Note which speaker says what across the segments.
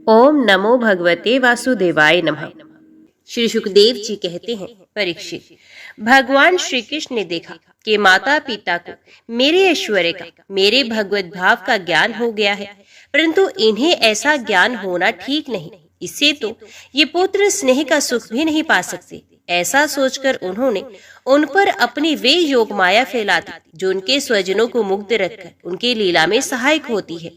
Speaker 1: ओम नमो भगवते वासुदेवाय नमः। श्री सुखदेव जी कहते हैं, परीक्षित, भगवान श्री कृष्ण ने देखा कि माता पिता को मेरे ऐश्वर्य का, मेरे भगवत भाव का ज्ञान हो गया है, परंतु इन्हें ऐसा ज्ञान होना ठीक नहीं। इससे तो ये पुत्र स्नेह का सुख भी नहीं पा सकते। ऐसा सोचकर उन्होंने उन पर अपनी वे योग माया फैलाती जो उनके स्वजनों को मुग्ध रखकर उनकी लीला में सहायक होती है।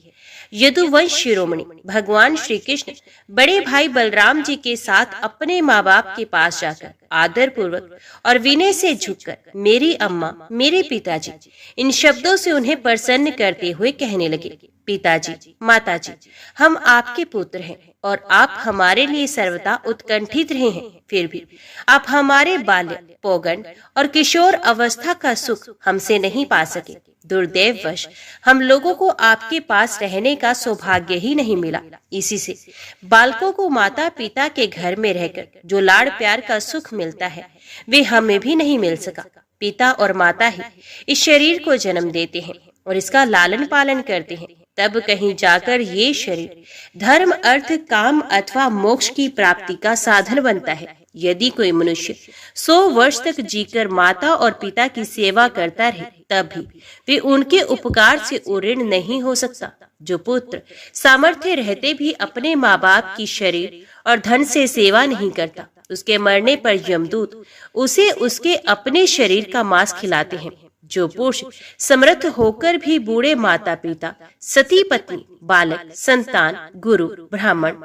Speaker 1: यदुवंश शिरोमणि भगवान श्री कृष्ण बड़े भाई बलराम जी के साथ अपने माँ बाप के पास जाकर आदर पूर्वक और विनय से झुककर मेरी अम्मा, मेरे पिताजी, इन शब्दों से उन्हें प्रसन्न करते हुए कहने लगे, पिताजी, माताजी, हम आपके पुत्र हैं और आप हमारे लिए सर्वदा उत्कंठित रहे हैं। फिर भी आप हमारे बाल्य, पौगंड और किशोर अवस्था का सुख हमसे नहीं पा सके। दुर्दैववश हम लोगों को आपके पास रहने का सौभाग्य ही नहीं मिला। इसी से बालकों को माता पिता के घर में रहकर जो लाड़ प्यार का सुख मिलता है, वे हमें भी नहीं मिल सका। पिता और माता ही इस शरीर को जन्म देते हैं और इसका लालन पालन करते हैं। तब कहीं जाकर ये शरीर धर्म, अर्थ, काम अथवा मोक्ष की प्राप्ति का साधन बनता है। यदि कोई मनुष्य 100 वर्ष तक जीकर माता और पिता की सेवा करता रहे, तब भी वे उनके उपकार से उऋण नहीं हो सकता। जो पुत्र सामर्थ्य रहते भी अपने माँ बाप की शरीर और धन से सेवा नहीं करता, उसके मरने पर यमदूत उसे उसके अपने शरीर का मांस खिलाते हैं। जो पुरुष समर्थ होकर भी बूढ़े माता पिता, सती पत्नी, बालक, संतान, गुरु, ब्राह्मण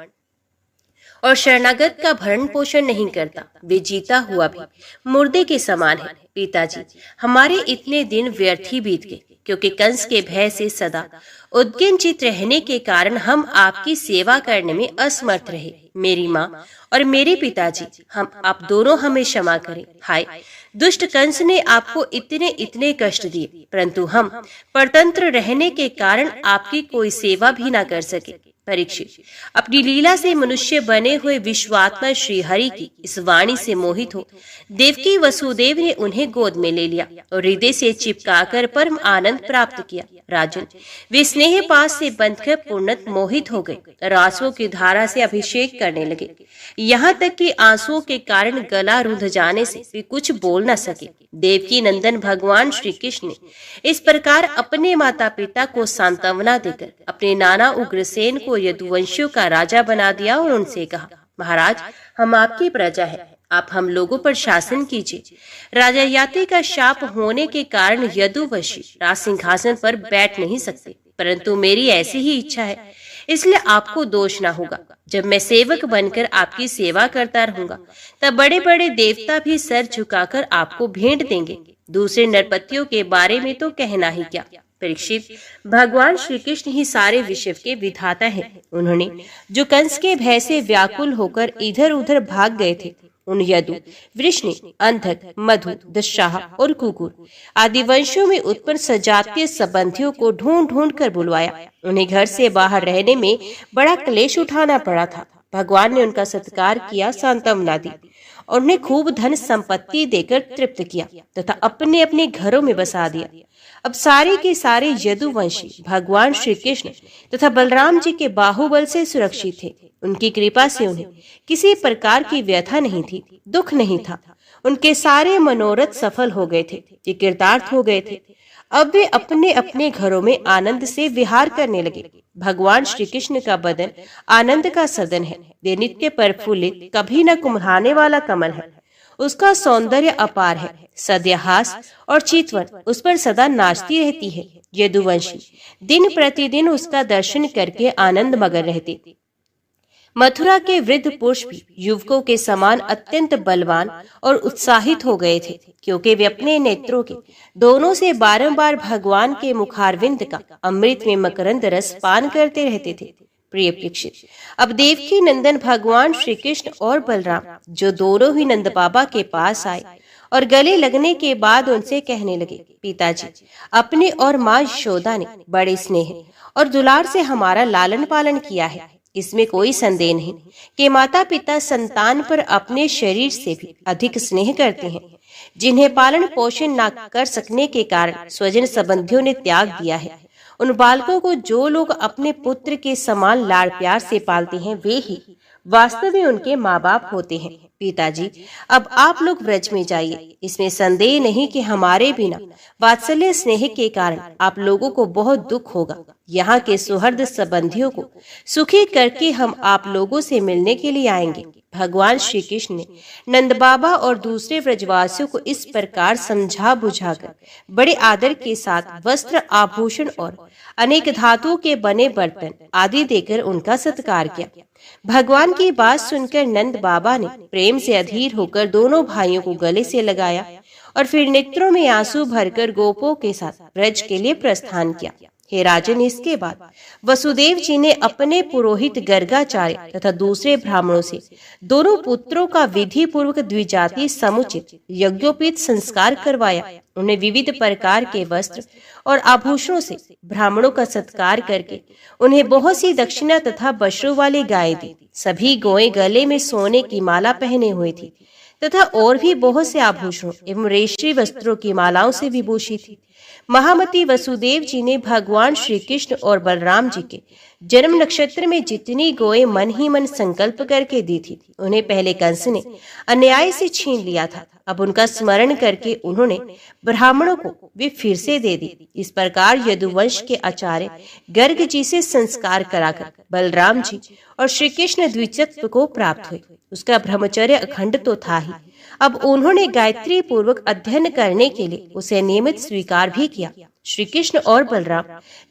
Speaker 1: और शरणागत का भरण पोषण नहीं करता, वे जीता हुआ भी मुर्दे के समान है। पिताजी, हमारे इतने दिन व्यर्थ ही बीत गए, क्योंकि कंस के भय से सदा उद्विग्न रहने के कारण हम आपकी सेवा करने में असमर्थ रहे। मेरी माँ और मेरे पिताजी, हम आप दोनों हमें क्षमा करें। हाय, दुष्ट कंस ने आपको इतने इतने कष्ट दिए, परंतु हम परतंत्र रहने के कारण आपकी कोई सेवा भी ना कर सके। परीक्षित, अपनी लीला से मनुष्य बने हुए विश्वात्मा श्री हरि की इस वाणी से मोहित हो देवकी वसुदेव ने उन्हें गोद में ले लिया और हृदय से चिपकाकर परम आनंद प्राप्त किया। राजन, वे स्नेह पास से बंधकर पूर्णत मोहित हो गए और आंसुओं की धारा से अभिषेक करने लगे, यहाँ तक कि आंसुओं के कारण गला रुंध जाने से वे कुछ बोल न सके। देवकी नंदन भगवान श्री कृष्ण ने इस प्रकार अपने माता पिता को सांत्वना देकर अपने नाना उग्रसेन को यदुवंशियों का राजा बना दिया और उनसे कहा, महाराज, हम आपकी प्रजा है, आप हम लोगों पर शासन कीजिए। राजा याति का शाप होने के कारण यदुवंशी राज सिंहासन पर बैठ नहीं सकते, परंतु मेरी ऐसी ही इच्छा है, इसलिए आपको दोष ना होगा। जब मैं सेवक बनकर आपकी सेवा करता रहूंगा, तब बड़े बड़े देवता भी सर झुकाकर आपको भेंट देंगे। दूसरे नरपतियों के बारे में तो कहना ही क्या। परीक्षित, भगवान श्री कृष्ण ही सारे विश्व के विधाता हैं। उन्होंने जो कंस के भय से व्याकुल होकर इधर उधर भाग गए थे, उन यदु, वृष्णि, अंधक, मधु, दशाह और कुकुर आदि वंशों में उत्पन्न सजातीय संबंधियों को ढूंढ ढूंढ कर बुलवाया। उन्हें घर से बाहर रहने में बड़ा क्लेश उठाना पड़ा था। भगवान ने उनका सत्कार किया, सांत्वना दी और उन्हें खूब धन संपत्ति देकर तृप्त किया तथा अपने अपने घरों में बसा दिया। अब सारे के सारे यदुवंशी भगवान श्री कृष्ण तथा बलराम जी के बाहुबल से सुरक्षित थे। उनकी कृपा से उन्हें किसी प्रकार की व्यथा नहीं थी, दुख नहीं था। उनके सारे मनोरथ सफल हो गए थे, ये कृतार्थ हो गए थे। अब वे अपने अपने घरों में आनंद से विहार करने लगे। भगवान श्री कृष्ण का बदन आनंद का सदन है। वे नित्य प्रफुल्लित, कभी न कुम्हलाने वाला कमल है। उसका सौंदर्य अपार है। सद्यहास और चितवन उस पर सदा नाचती रहती है। यदुवंशी दिन प्रतिदिन उसका दर्शन करके आनंद मगन रहते। मथुरा के वृद्ध पुरुष भी युवकों के समान अत्यंत बलवान और उत्साहित हो गए थे, क्योंकि वे अपने नेत्रों के दोनों से बारंबार भगवान के मुखारविंद का अमृत में मकरंद रस पान करते रहते थे। प्रिय परीक्षित, अब देवकी नंदन भगवान श्री कृष्ण और बलराम, जो दोनों ही नंद बाबा के पास आए और गले लगने के बाद उनसे कहने लगे, पिताजी, अपने और माँ यशोदा ने बड़े स्नेह और दुलार से हमारा लालन पालन किया है। इसमें कोई संदेह नहीं कि माता पिता संतान पर अपने शरीर से भी अधिक स्नेह करते हैं, जिन्हें पालन पोषण न कर सकने के कारण स्वजन संबंधियों ने त्याग दिया है। उन बालकों को जो लोग अपने पुत्र के समान लाड़ प्यार से पालते हैं वे ही वास्तव में उनके माँ बाप होते हैं। पिताजी, अब आप लोग व्रज में जाइए। इसमें संदेह नहीं कि हमारे बिना वात्सल्य स्नेह के कारण आप लोगों को बहुत दुख होगा। यहाँ के सुहृद संबंधियों को सुखी करके हम आप लोगों से मिलने के लिए आएंगे। भगवान श्री कृष्ण ने नंद बाबा और दूसरे व्रजवासियों को इस प्रकार समझा बुझाकर बड़े आदर के साथ वस्त्र, आभूषण और अनेक धातुओं के बने बर्तन आदि देकर उनका सत्कार किया। भगवान की बात सुनकर नंद बाबा ने प्रेम से अधीर होकर दोनों भाइयों को गले से लगाया और फिर नेत्रों में आंसू भरकर गोपों के साथ ब्रज के लिए प्रस्थान किया। हे राजन, इसके बाद वसुदेव जी ने अपने पुरोहित गर्गाचार्य तथा दूसरे ब्राह्मणों से दोनों पुत्रों का विधि पूर्वक द्विजाति समुचित यज्ञोपीत संस्कार करवाया। उन्हें विविध प्रकार के वस्त्र और आभूषणों से ब्राह्मणों का सत्कार करके उन्हें बहुत सी दक्षिणा तथा बछड़ों वाली गाय दी। सभी गौएं गले में सोने की माला पहने हुए थी तथा और भी बहुत से आभूषणों एवं रेशमी वस्त्रों की मालाओं से विभूषित थी। महामती वसुदेव जी ने भगवान श्री कृष्ण और बलराम जी के जन्म नक्षत्र में जितनी गोएं मन ही मन संकल्प करके दी थी, उन्हें पहले कंस ने अन्याय से छीन लिया था। अब उनका स्मरण करके उन्होंने ब्राह्मणों को वे फिर से दे दी। इस प्रकार यदुवंश के आचार्य गर्ग जी से संस्कार कराकर बलराम जी और श्री कृष्ण द्विजत्व को प्राप्त हुए। उसका ब्रह्मचर्य अखंड तो था ही, अब उन्होंने गायत्री पूर्वक अध्ययन करने के लिए उसे नियमित स्वीकार भी किया। श्री कृष्ण और बलराम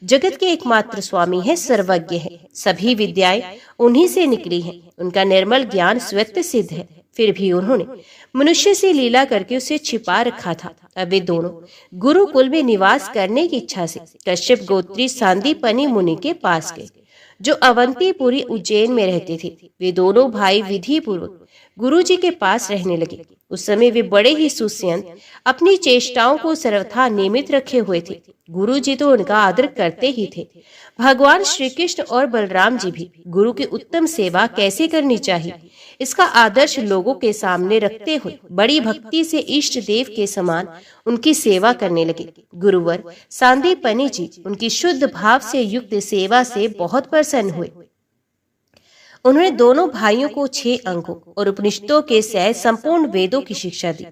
Speaker 1: जगत के एकमात्र स्वामी हैं, सर्वज्ञ हैं। सभी विद्याएं उन्हीं से निकली हैं। उनका निर्मल ज्ञान स्वतः सिद्ध है। फिर भी उन्होंने मनुष्य से लीला करके उसे छिपा रखा था। अब वे दोनों गुरुकुल में निवास करने की इच्छा से कश्यप गोत्री सांदीपनि मुनि के पास गए, जो अवंतीपुरी उज्जैन में रहते थे। वे दोनों भाई विधि पूर्वक गुरु जी के पास रहने लगे। उस समय वे बड़े ही सुस्यंत अपनी चेष्टाओं को सर्वथा नियमित रखे हुए थे। गुरु जी तो उनका आदर करते ही थे। भगवान श्री कृष्ण और बलराम जी भी गुरु की उत्तम सेवा कैसे करनी चाहिए इसका आदर्श लोगों के सामने रखते हुए बड़ी भक्ति से इष्ट देव के समान उनकी सेवा करने लगे। गुरुवर सांदीपनि जी उनकी शुद्ध भाव से युक्त सेवा से बहुत प्रसन्न हुए। उन्होंने दोनों भाइयों को 6 अंगों और उपनिषदों के सहित संपूर्ण वेदों की शिक्षा दी।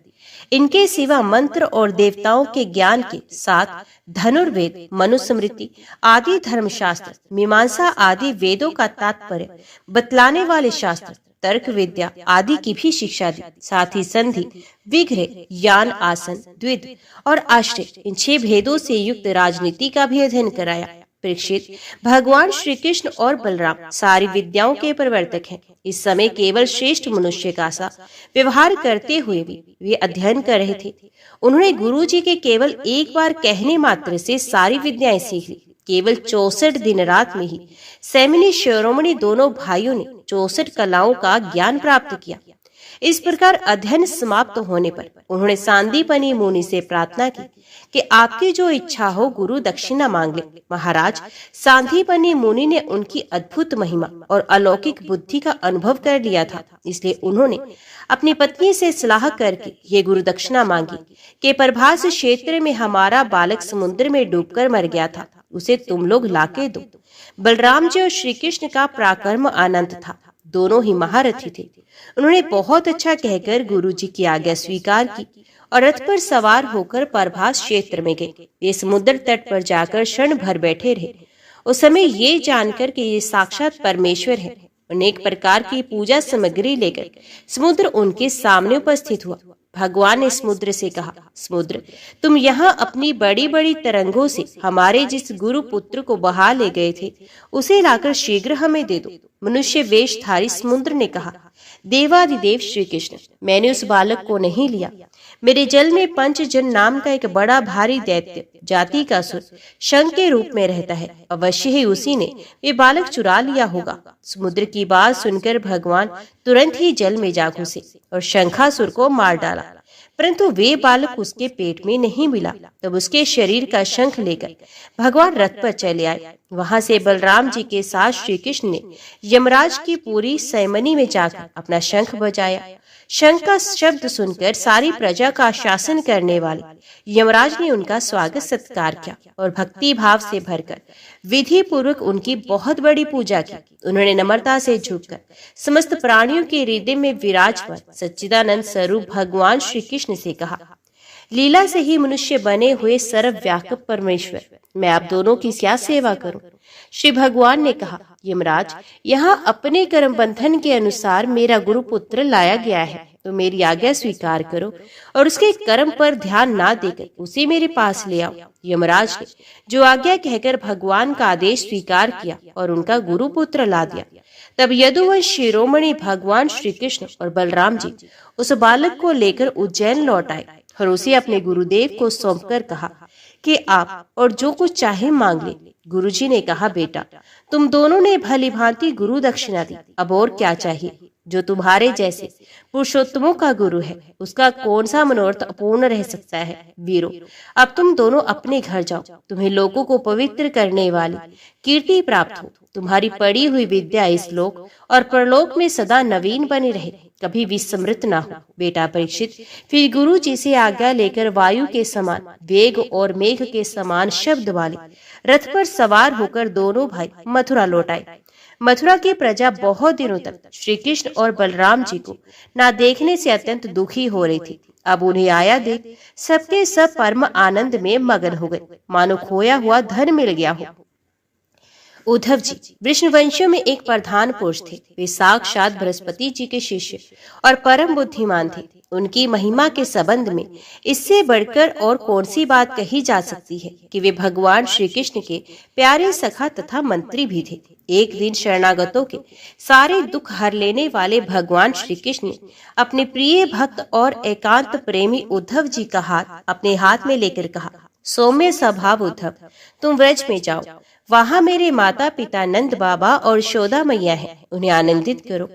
Speaker 1: इनके सिवा मंत्र और देवताओं के ज्ञान के साथ धनुर्वेद, मनुस्मृति आदि धर्मशास्त्र, मीमांसा आदि वेदों का तात्पर्य बतलाने वाले शास्त्र, तर्क विद्या आदि की भी शिक्षा दी। साथ ही संधि, विग्रह, यान, आसन, द्विध और आश्रय इन 6 भेदों से युक्त राजनीति का भी अध्ययन कराया। परीक्षित, भगवान श्री कृष्ण और बलराम सारी विद्याओं के प्रवर्तक हैं। इस समय केवल श्रेष्ठ मनुष्य का सा व्यवहार करते हुए भी वे अध्ययन कर रहे थे। उन्होंने गुरु जी के केवल एक बार कहने मात्र से सारी विद्याएं सीख ली। केवल 64 दिन रात में ही सैमिनी शिरोमणि दोनों भाइयों ने 64 कलाओं का ज्ञान प्राप्त किया। इस प्रकार अध्ययन समाप्त होने पर उन्होंने सांदीपनि मुनि से प्रार्थना की कि आपकी जो इच्छा हो गुरु दक्षिणा मांग ले। महाराज, सांदीपनि मुनि ने उनकी अद्भुत महिमा और अलौकिक बुद्धि का अनुभव कर लिया था, इसलिए उन्होंने अपनी पत्नी से सलाह करके ये गुरु दक्षिणा मांगी कि प्रभास क्षेत्र में हमारा बालक समुद्र में डूबकर मर गया था, उसे तुम लोग लाके दो। बलराम जी और श्री कृष्ण का पराक्रम अनंत था, दोनों ही महारथी थे। उन्होंने बहुत अच्छा कहकर गुरु जी की आज्ञा स्वीकार की और रथ पर सवार होकर प्रभास क्षेत्र में गए। वे समुद्र तट पर जाकर क्षण भर बैठे रहे। उस समय ये जानकर कि ये साक्षात परमेश्वर है, अनेक प्रकार की पूजा सामग्री लेकर समुद्र उनके सामने उपस्थित हुआ। भगवान ने समुद्र से कहा, समुद्र, तुम यहाँ अपनी बड़ी बड़ी तरंगों से हमारे जिस गुरु पुत्र को बहा ले गए थे उसे लाकर शीघ्र हमें दे दो। मनुष्य वेशधारी समुद्र ने कहा, देवादिदेव श्री कृष्ण, मैंने उस बालक को नहीं लिया। मेरे जल में पंचजन नाम का एक बड़ा भारी दैत्य जाति का असुर शंख के रूप में रहता है। अवश्य ही उसी ने ये बालक चुरा लिया होगा। समुद्र की बात सुनकर भगवान तुरंत ही जल में जा घुसे और शंखासुर को मार डाला। परंतु वे बालक उसके पेट में नहीं मिला। तब उसके शरीर का शंख लेकर भगवान रथ पर चले आए। वहां से बलराम जी के साथ श्री कृष्ण ने यमराज की पूरी सैमनी में जाकर अपना शंख बजाया। शंख का शब्द सुनकर सारी प्रजा का शासन करने वाले यमराज ने उनका स्वागत सत्कार किया और भक्ति भाव से भरकर विधि पूर्वक उनकी बहुत बड़ी पूजा की। उन्होंने नम्रता से झुककर समस्त प्राणियों के हृदय में विराजमान सच्चिदानंद स्वरूप भगवान श्री कृष्ण से कहा, लीला से ही मनुष्य बने हुए सर्वव्यापक परमेश्वर, मैं आप दोनों की क्या सेवा करूं? श्री भगवान ने कहा, यमराज, यहाँ अपने कर्म बंधन के अनुसार मेरा गुरु पुत्र लाया गया है, तो मेरी आज्ञा स्वीकार करो और उसके कर्म पर ध्यान ना देकर उसे मेरे पास ले आओ। यमराज ने जो आज्ञा कहकर भगवान का आदेश स्वीकार किया और उनका गुरु पुत्र ला दिया। तब यदुवंश शिरोमणि भगवान श्री कृष्ण और बलराम जी उस बालक को लेकर उज्जैन लौट आए और उसे अपने गुरुदेव को सौंपकर कहा कि आप और जो कुछ चाहे मांग ले। गुरुजी ने कहा, बेटा, तुम दोनों ने भली भांति गुरु दक्षिणा दी, अब और क्या चाहिए? जो तुम्हारे जैसे पुरुषोत्तमों का गुरु है, उसका कौन सा मनोरथ अपूर्ण रह सकता है? वीरो, अब तुम दोनों अपने घर जाओ। तुम्हें लोगों को पवित्र करने वाली कीर्ति प्राप्त हो। तुम्हारी पड़ी हुई विद्या इस लोक और परलोक में सदा नवीन बनी रहे, कभी विस्मृत ना हो। बेटा परीक्षित फिर गुरु जी से आज्ञा लेकर वायु के समान वेग और मेघ के समान शब्द वाले रथ पर सवार होकर दोनों भाई मथुरा लौट आए। मथुरा की प्रजा बहुत दिनों तक श्री कृष्ण और बलराम जी को ना देखने से अत्यंत दुखी हो रही थी। अब उन्हें आया देख सबके सब परम आनंद में मगन हो गए, मानो खोया हुआ धन मिल गया हो। उद्धव जी वृषणवंशियों में एक प्रधान पुरुष थे। वे साक्षात बृहस्पति जी के शिष्य और परम बुद्धिमान थे। उनकी महिमा के संबंध में इससे बढ़कर और कौन सी बात कही जा सकती है कि वे भगवान श्री कृष्ण के प्यारे सखा तथा मंत्री भी थे। एक दिन शरणागतों के सारे दुख हर लेने वाले भगवान श्री कृष्ण ने अपने प्रिय भक्त और एकांत प्रेमी उद्धव जी का हाथ अपने हाथ में लेकर कहा, सौम्य स्वभाव उद्धव, तुम व्रज में जाओ। वहाँ मेरे माता पिता नंद बाबा और यशोदा मैया है, उन्हें आनंदित करो।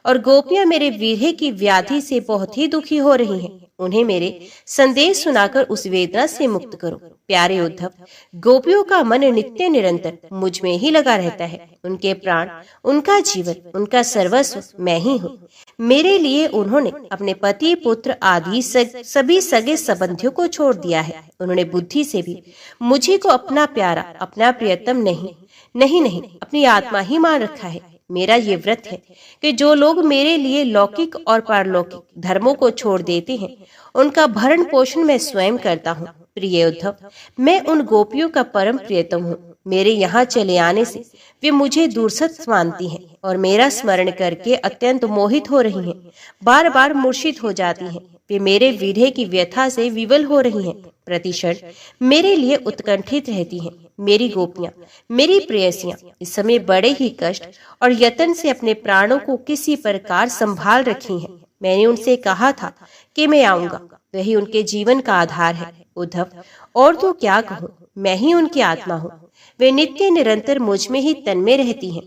Speaker 1: और गोपियां मेरे वीर्य की व्याधि से बहुत ही दुखी हो रही हैं, उन्हें मेरे संदेश सुनाकर उस वेदना से मुक्त करो। प्यारे उद्धव, गोपियों का मन नित्य निरंतर मुझ में ही लगा रहता है। उनके प्राण, उनका जीवन, उनका सर्वस्व मैं ही हूँ। मेरे लिए उन्होंने अपने पति, पुत्र आदि सभी सगे संबंधियों को छोड़ दिया है। उन्होंने बुद्धि से भी मुझे को अपना प्यारा, अपना प्रियतम नहीं अपनी आत्मा ही मान रखा है। मेरा ये व्रत है कि जो लोग मेरे लिए लौकिक और पारलौकिक धर्मों को छोड़ देते हैं, उनका भरण पोषण मैं स्वयं करता हूँ। प्रिय उद्धव, मैं उन गोपियों का परम प्रियतम हूँ। मेरे यहाँ चले आने से वे मुझे दूरसत मानती हैं और मेरा स्मरण करके अत्यंत मोहित हो रही हैं, बार बार मूर्छित हो जाती हैं। वे मेरे वीर्य की व्यथा से विवल हो रही हैं, प्रतिक्षण मेरे लिए उत्कंठित रहती हैं। मेरी गोपियां, मेरी प्रेयसियां इस समय बड़े ही कष्ट और यत्न से अपने प्राणों को किसी प्रकार संभाल रखी हैं। मैंने उनसे कहा था कि मैं आऊंगा, वही उनके जीवन का आधार है। उद्धव, और तो क्या कहूँ, मैं ही उनकी आत्मा हूँ। वे नित्य निरंतर मुझ में ही तन्मय रहती हैं।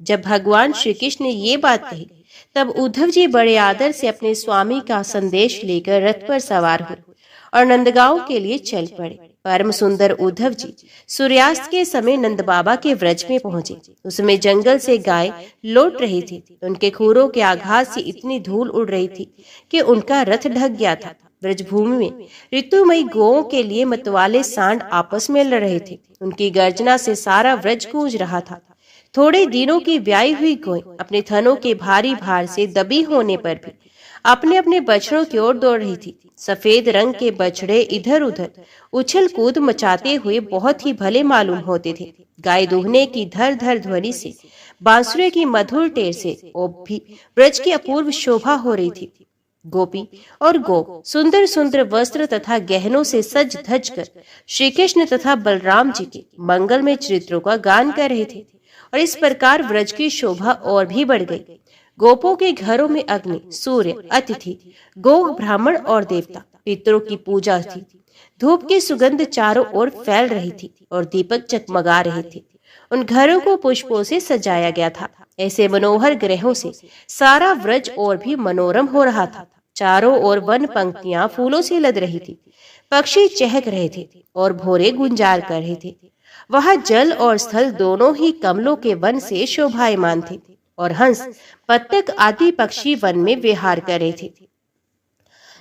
Speaker 1: जब भगवान श्री कृष्ण ने ये बात कही, तब उद्धव जी बड़े आदर से अपने स्वामी का संदेश लेकर रथ पर सवार हुए और नंदगांव के लिए चल पड़े। परम सुंदर उद्धव जी सूर्यास्त के समय नंद बाबा के व्रज में पहुंचे। उसमें जंगल से गाय लौट रही थी। उनके खूरों के आघात से इतनी धूल उड़ रही थी कि उनका रथ ढक गया था। ब्रजभूमि में ऋतुमयी गौओं के लिए मतवाले सांड आपस में लड़ रहे थे। उनकी गर्जना से सारा व्रज गूंज रहा था। थोड़े दिनों की ब्याई हुई गौएं अपने थनों के भारी भार से दबी होने पर भी अपने अपने बछड़ों की ओर दौड़ रही थी। सफेद रंग के बछड़े इधर उधर उछल कूद मचाते हुए बहुत ही भले मालूम होते थे। गाय दूहने की धर धर ध्वनि से, बांसुरी की मधुर टेर से भी ब्रज की अपूर्व शोभा हो रही थी। गोपी और गो सुंदर सुंदर वस्त्र तथा गहनों से सज धज कर श्री कृष्ण तथा बलराम जी के मंगलमय चरित्रों का गान कर रहे थे और इस प्रकार व्रज की शोभा और भी बढ़ गई। गोपों के घरों में अग्नि, सूर्य, अतिथि, गो, ब्राह्मण और देवता, पितरों की पूजा थी। धूप की सुगंध चारों ओर फैल रही थी और दीपक चकमगा रहे थे। उन घरों को पुष्पों से सजाया गया था। ऐसे मनोहर ग्रहों से सारा व्रज और भी मनोरम हो रहा था। चारों ओर वन पंक्तियां फूलों से लद रही थी। पक्षी चहक रहे थे और भोरे गुंजार कर रहे थे। वहां जल और स्थल दोनों ही कमलों के वन से शोभायमान थे और हंस, बत्तख आदि पक्षी वन में विहार कर रहे थे।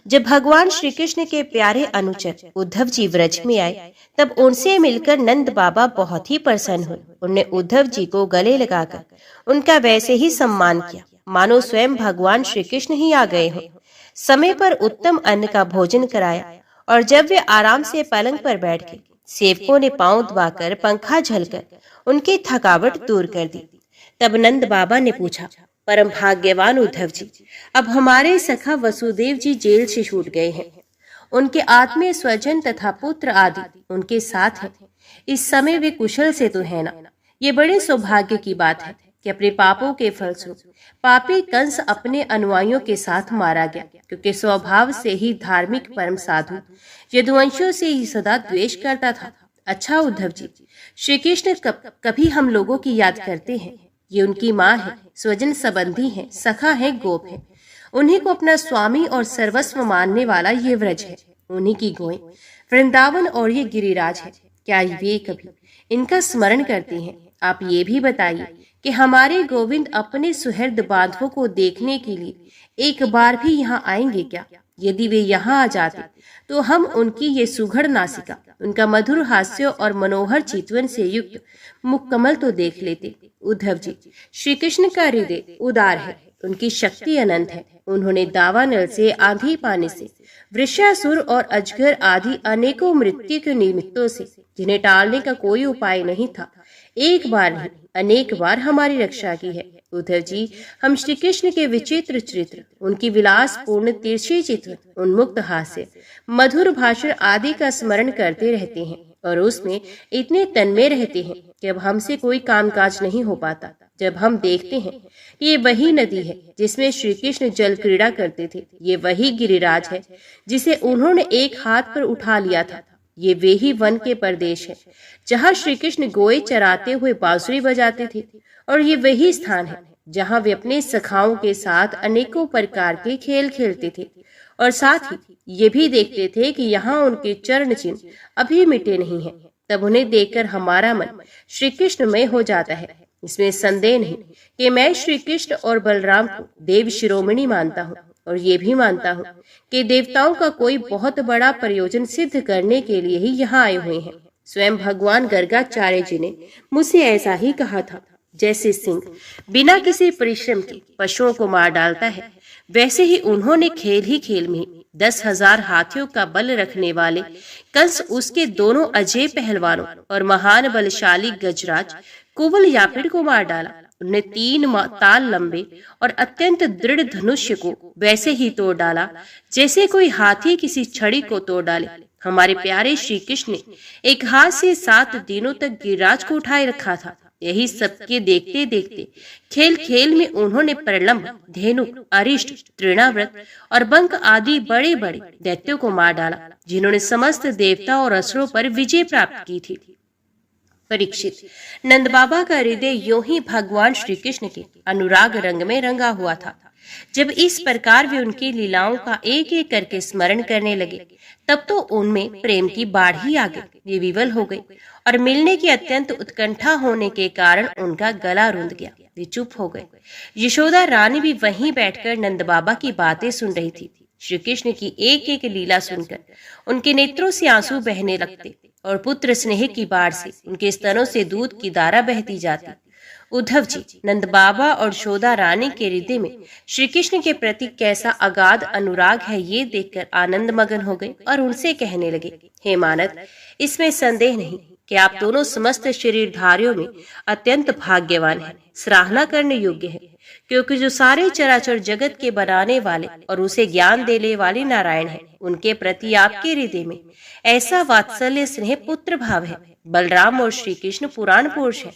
Speaker 1: जब भगवान श्री कृष्ण के प्यारे अनुचर उद्धव जी व्रज में आए, तब उनसे मिलकर नंद बाबा बहुत ही प्रसन्न हुए। उन्होंने उद्धव जी को गले लगाकर उनका वैसे ही सम्मान किया मानो स्वयं भगवान श्री कृष्ण ही आ गए हों। समय पर उत्तम अन्न का भोजन कराया और जब वे आराम से पलंग पर बैठ गए, सेवकों ने पांव दबाकर पंखा झलकर उनकी थकावट दूर कर दी। तब नंद बाबा ने पूछा, परम भाग्यवान उद्धव जी, अब हमारे सखा वसुदेव जी जेल से छूट गए हैं। उनके आत्मीय स्वजन तथा पुत्र आदि उनके साथ हैं। इस समय वे कुशल से तो है ना। ये बड़े सौभाग्य की बात है कि अपने पापों के फलस्वरूप पापी कंस अपने अनुयायियों के साथ मारा गया, क्योंकि स्वभाव से ही धार्मिक परम साधु यदुवंशियों से ही सदा द्वेष करता था। अच्छा उद्धव जी, श्री कृष्ण कभी हम लोगों की याद करते हैं। ये उनकी माँ है, स्वजन संबंधी है, सखा है, गोप है। उन्हीं को अपना स्वामी और सर्वस्व मानने वाला ये व्रज है। उन्हीं की गोएं वृंदावन और ये गिरिराज है। क्या वे कभी इनका स्मरण करते हैं? आप ये भी बताइए कि हमारे गोविंद अपने सुहृद बांधवों को देखने के लिए एक बार भी यहाँ आएंगे क्या? यदि वे यहाँ आ जाते तो हम उनकी ये सुघड़ नासिका, उनका मधुर हास्य और मनोहर चितवन से युक्त मुकम्मल तो देख लेते। उद्धव जी, श्री कृष्ण का हृदय उदार है, उनकी शक्ति अनंत है। उन्होंने दावानल से, आंधी पानी से, वृषासुर और अजगर आदि अनेकों मृत्यु के निमित्तों से, जिन्हें टालने का कोई उपाय नहीं था, एक बार नहीं अनेक बार हमारी रक्षा की है। उद्धव जी, हम श्री कृष्ण के विचित्र चरित्र, उनकी विलास पूर्ण तिरछी चित्र, उन्मुक्त हास्य, मधुर भाषण आदि का स्मरण करते रहते हैं और उसमें इतने तन्मय रहते हैं कि अब हमसे कोई कामकाज नहीं हो पाता। जब हम देखते हैं कि ये वही नदी है जिसमें श्री कृष्ण जल क्रीड़ा करते थे, ये वही गिरिराज है जिसे उन्होंने एक हाथ पर उठा लिया था, ये वे ही वन के प्रदेश है जहाँ श्री कृष्ण गोए चराते हुए बांसुरी बजाते थे, और ये वही स्थान है जहाँ वे अपने सखाओं के साथ अनेकों प्रकार के खेल खेलते थे और साथ ही ये भी देखते थे कि यहाँ उनके चरण चिन्ह अभी मिटे नहीं हैं। तब उन्हें देखकर हमारा मन श्री कृष्णमय हो जाता है। इसमें संदेह नहीं कि मैं श्री कृष्ण और बलराम को देव शिरोमणि मानता हूँ और ये भी मानता हूँ कि देवताओं का कोई बहुत बड़ा प्रयोजन सिद्ध करने के लिए ही यहाँ आए हुए हैं। स्वयं भगवान गर्गाचार्य जी ने मुझसे ऐसा ही कहा था। जैसे सिंह बिना किसी परिश्रम के पशुओं को मार डालता है, वैसे ही उन्होंने खेल ही खेल में 10,000 हाथियों का बल रखने वाले कंस, उसके दोनों अजय पहलवानों और महान बलशाली गजराज कुवल यापिड़ को मार डाला। उन्हें 3 ताल लंबे और अत्यंत दृढ़ धनुष्य को वैसे ही तोड़ डाला जैसे कोई हाथी किसी छड़ी को तोड़ डाले। हमारे प्यारे श्री कृष्ण ने एक हाथ से 7 दिनों तक गिरिराज को उठाए रखा था। यही सबके देखते देखते खेल खेल में उन्होंने प्रलंब, धेनुक, अरिष्ट, तृणाव्रत और बंक आदि बड़े बड़े दैत्यों को मार डाला, जिन्होंने समस्त देवता और असुरों पर विजय प्राप्त की थी। परीक्षित, नंद बाबा का हृदय यूं ही भगवान श्री कृष्ण के अनुराग रंग में रंगा हुआ था। जब इस प्रकार वे उनकी लीलाओं का एक एक करके स्मरण करने लगे, तब तो उनमें प्रेम की बाढ़ ही आ गई। वे विवल हो गए और मिलने की अत्यंत उत्कंठा होने के कारण उनका गला रुंध गया। वे चुप हो गए। यशोदा रानी भी वहीं बैठकर नंद बाबा की बातें सुन रही थी। श्री कृष्ण की एक एक लीला सुनकर उनके नेत्रों से आंसू बहने लगते और पुत्र स्नेह की बाढ़ से उनके स्तनों से दूध की धारा बहती जाती। उद्धव जी, नंद बाबा और यशोदा रानी के हृदय में श्री कृष्ण के प्रति कैसा अगाध अनुराग है, ये देखकर आनंद मगन हो गए और उनसे कहने लगे, हे मानद, इसमें संदेह नहीं कि आप दोनों समस्त शरीरधारियों में अत्यंत भाग्यवान हैं, सराहना करने योग्य है, क्योंकि जो सारे चराचर जगत के बनाने वाले और उसे ज्ञान देने वाले नारायण हैं, उनके प्रति आपके हृदय में ऐसा वात्सल्य स्नेह पुत्र भाव है। बलराम और श्री कृष्ण पुराण पुरुष हैं,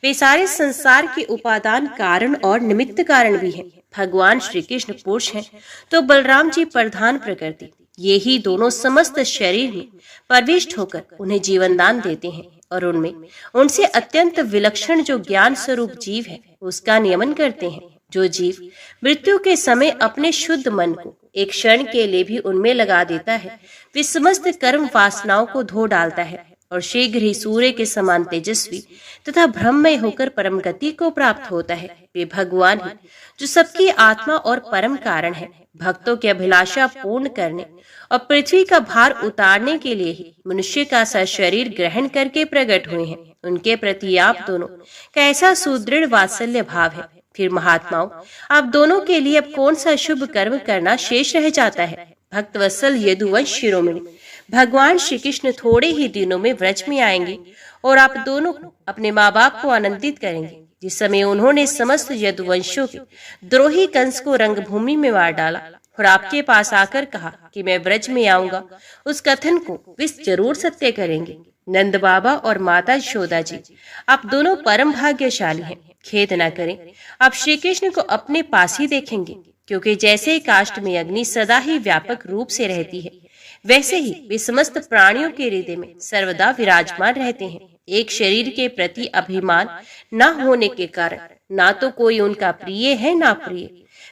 Speaker 1: वे सारे संसार के उपादान कारण और निमित्त कारण भी हैं। भगवान श्री कृष्ण पुरुष हैं तो बलराम जी प्रधान प्रकृति, ये ही दोनों समस्त शरीर में प्रविष्ट होकर उन्हें जीवन दान देते हैं और उनमें उनसे अत्यंत विलक्षण जो ज्ञान स्वरूप जीव है उसका नियमन करते हैं। जो जीव मृत्यु के समय अपने शुद्ध मन को एक क्षण के लिए भी उनमें लगा देता है, वे समस्त कर्म वासनाओं को धो डालता है और शीघ्र ही सूर्य के समान तेजस्वी तथा ब्रह्ममय होकर परम गति को प्राप्त होता है। वे भगवान ही जो सबकी आत्मा और परम कारण है, भक्तों की अभिलाषा पूर्ण करने और पृथ्वी का भार उतारने के लिए ही मनुष्य का सा शरीर ग्रहण करके प्रकट हुए हैं। उनके प्रति आप दोनों का ऐसा सुदृढ़ वात्सल्य भाव है। फिर महात्माओं, आप दोनों के लिए अब कौन सा शुभ कर्म करना शेष रह जाता है। भक्त वत्सल यदुवंश शिरोमणि भगवान श्री कृष्ण थोड़े ही दिनों में व्रज में आएंगे और आप दोनों अपने माँ बाप को आनंदित करेंगे। जिस समय उन्होंने समस्त यदुवंशों के द्रोही कंस को रंगभूमि में मार डाला और आपके पास आकर कहा कि मैं व्रज में आऊंगा, उस कथन को वे जरूर सत्य करेंगे। नंद बाबा और माता यशोदा जी, आप दोनों परम भाग्यशाली हैं। खेद न करें, आप श्री कृष्ण को अपने पास ही देखेंगे, क्योंकि जैसे काष्ठ में अग्नि सदा ही व्यापक रूप से रहती है, वैसे ही वे समस्त प्राणियों के हृदय में सर्वदा विराजमान रहते हैं। एक शरीर के प्रति अभिमान न होने के कारण ना तो कोई उनका प्रिय है ना प्रिय,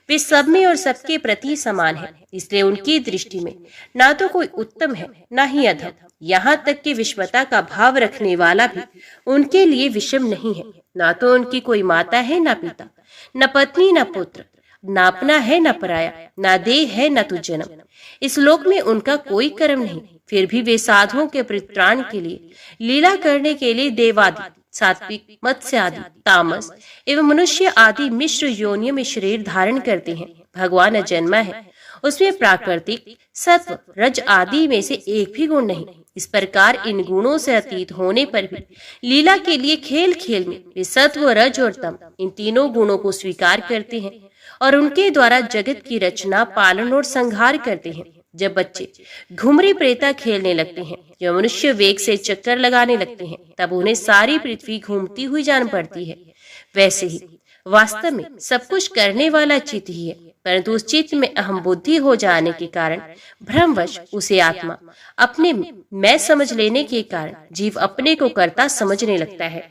Speaker 1: वे सब में और सबके प्रति समान है। इसलिए उनकी दृष्टि में ना तो कोई उत्तम है ना ही अधम। यहाँ तक कि विषमता का भाव रखने वाला भी उनके लिए विषम नहीं है। ना तो उनकी कोई माता है ना पिता, न पत्नी न पुत्र, ना अपना है न पराया, ना देह है न तो जन्म। इस लोक में उनका कोई कर्म नहीं, फिर भी वे साधुओं के परित्राण के लिए लीला करने के लिए देवादि, सात्विक, मत्स्य आदि, तामस एवं मनुष्य आदि मिश्र योनियों में शरीर धारण करते हैं। भगवान अजन्मा है, उसमें प्राकृतिक, सत्व, रज आदि में से एक भी गुण नहीं। इस प्रकार इन गुणों से अतीत होने पर भी लीला के लिए खेल खेल में वे सत्व, रज और तम इन तीनों गुणों को स्वीकार करते हैं और उनके द्वारा जगत की रचना, पालन और संहार करते हैं। जब बच्चे घुमरी प्रेता खेलने लगते हैं, जब मनुष्य वेग से चक्कर लगाने लगते हैं, तब उन्हें सारी पृथ्वी घूमती हुई जान पड़ती है। वैसे ही वास्तव में सब कुछ करने वाला चित्त ही है, परंतु उस चित्त में अहम बुद्धि हो जाने के कारण भ्रमवश उसे आत्मा अपने मैं समझ लेने के कारण जीव अपने को कर्ता समझने लगता है।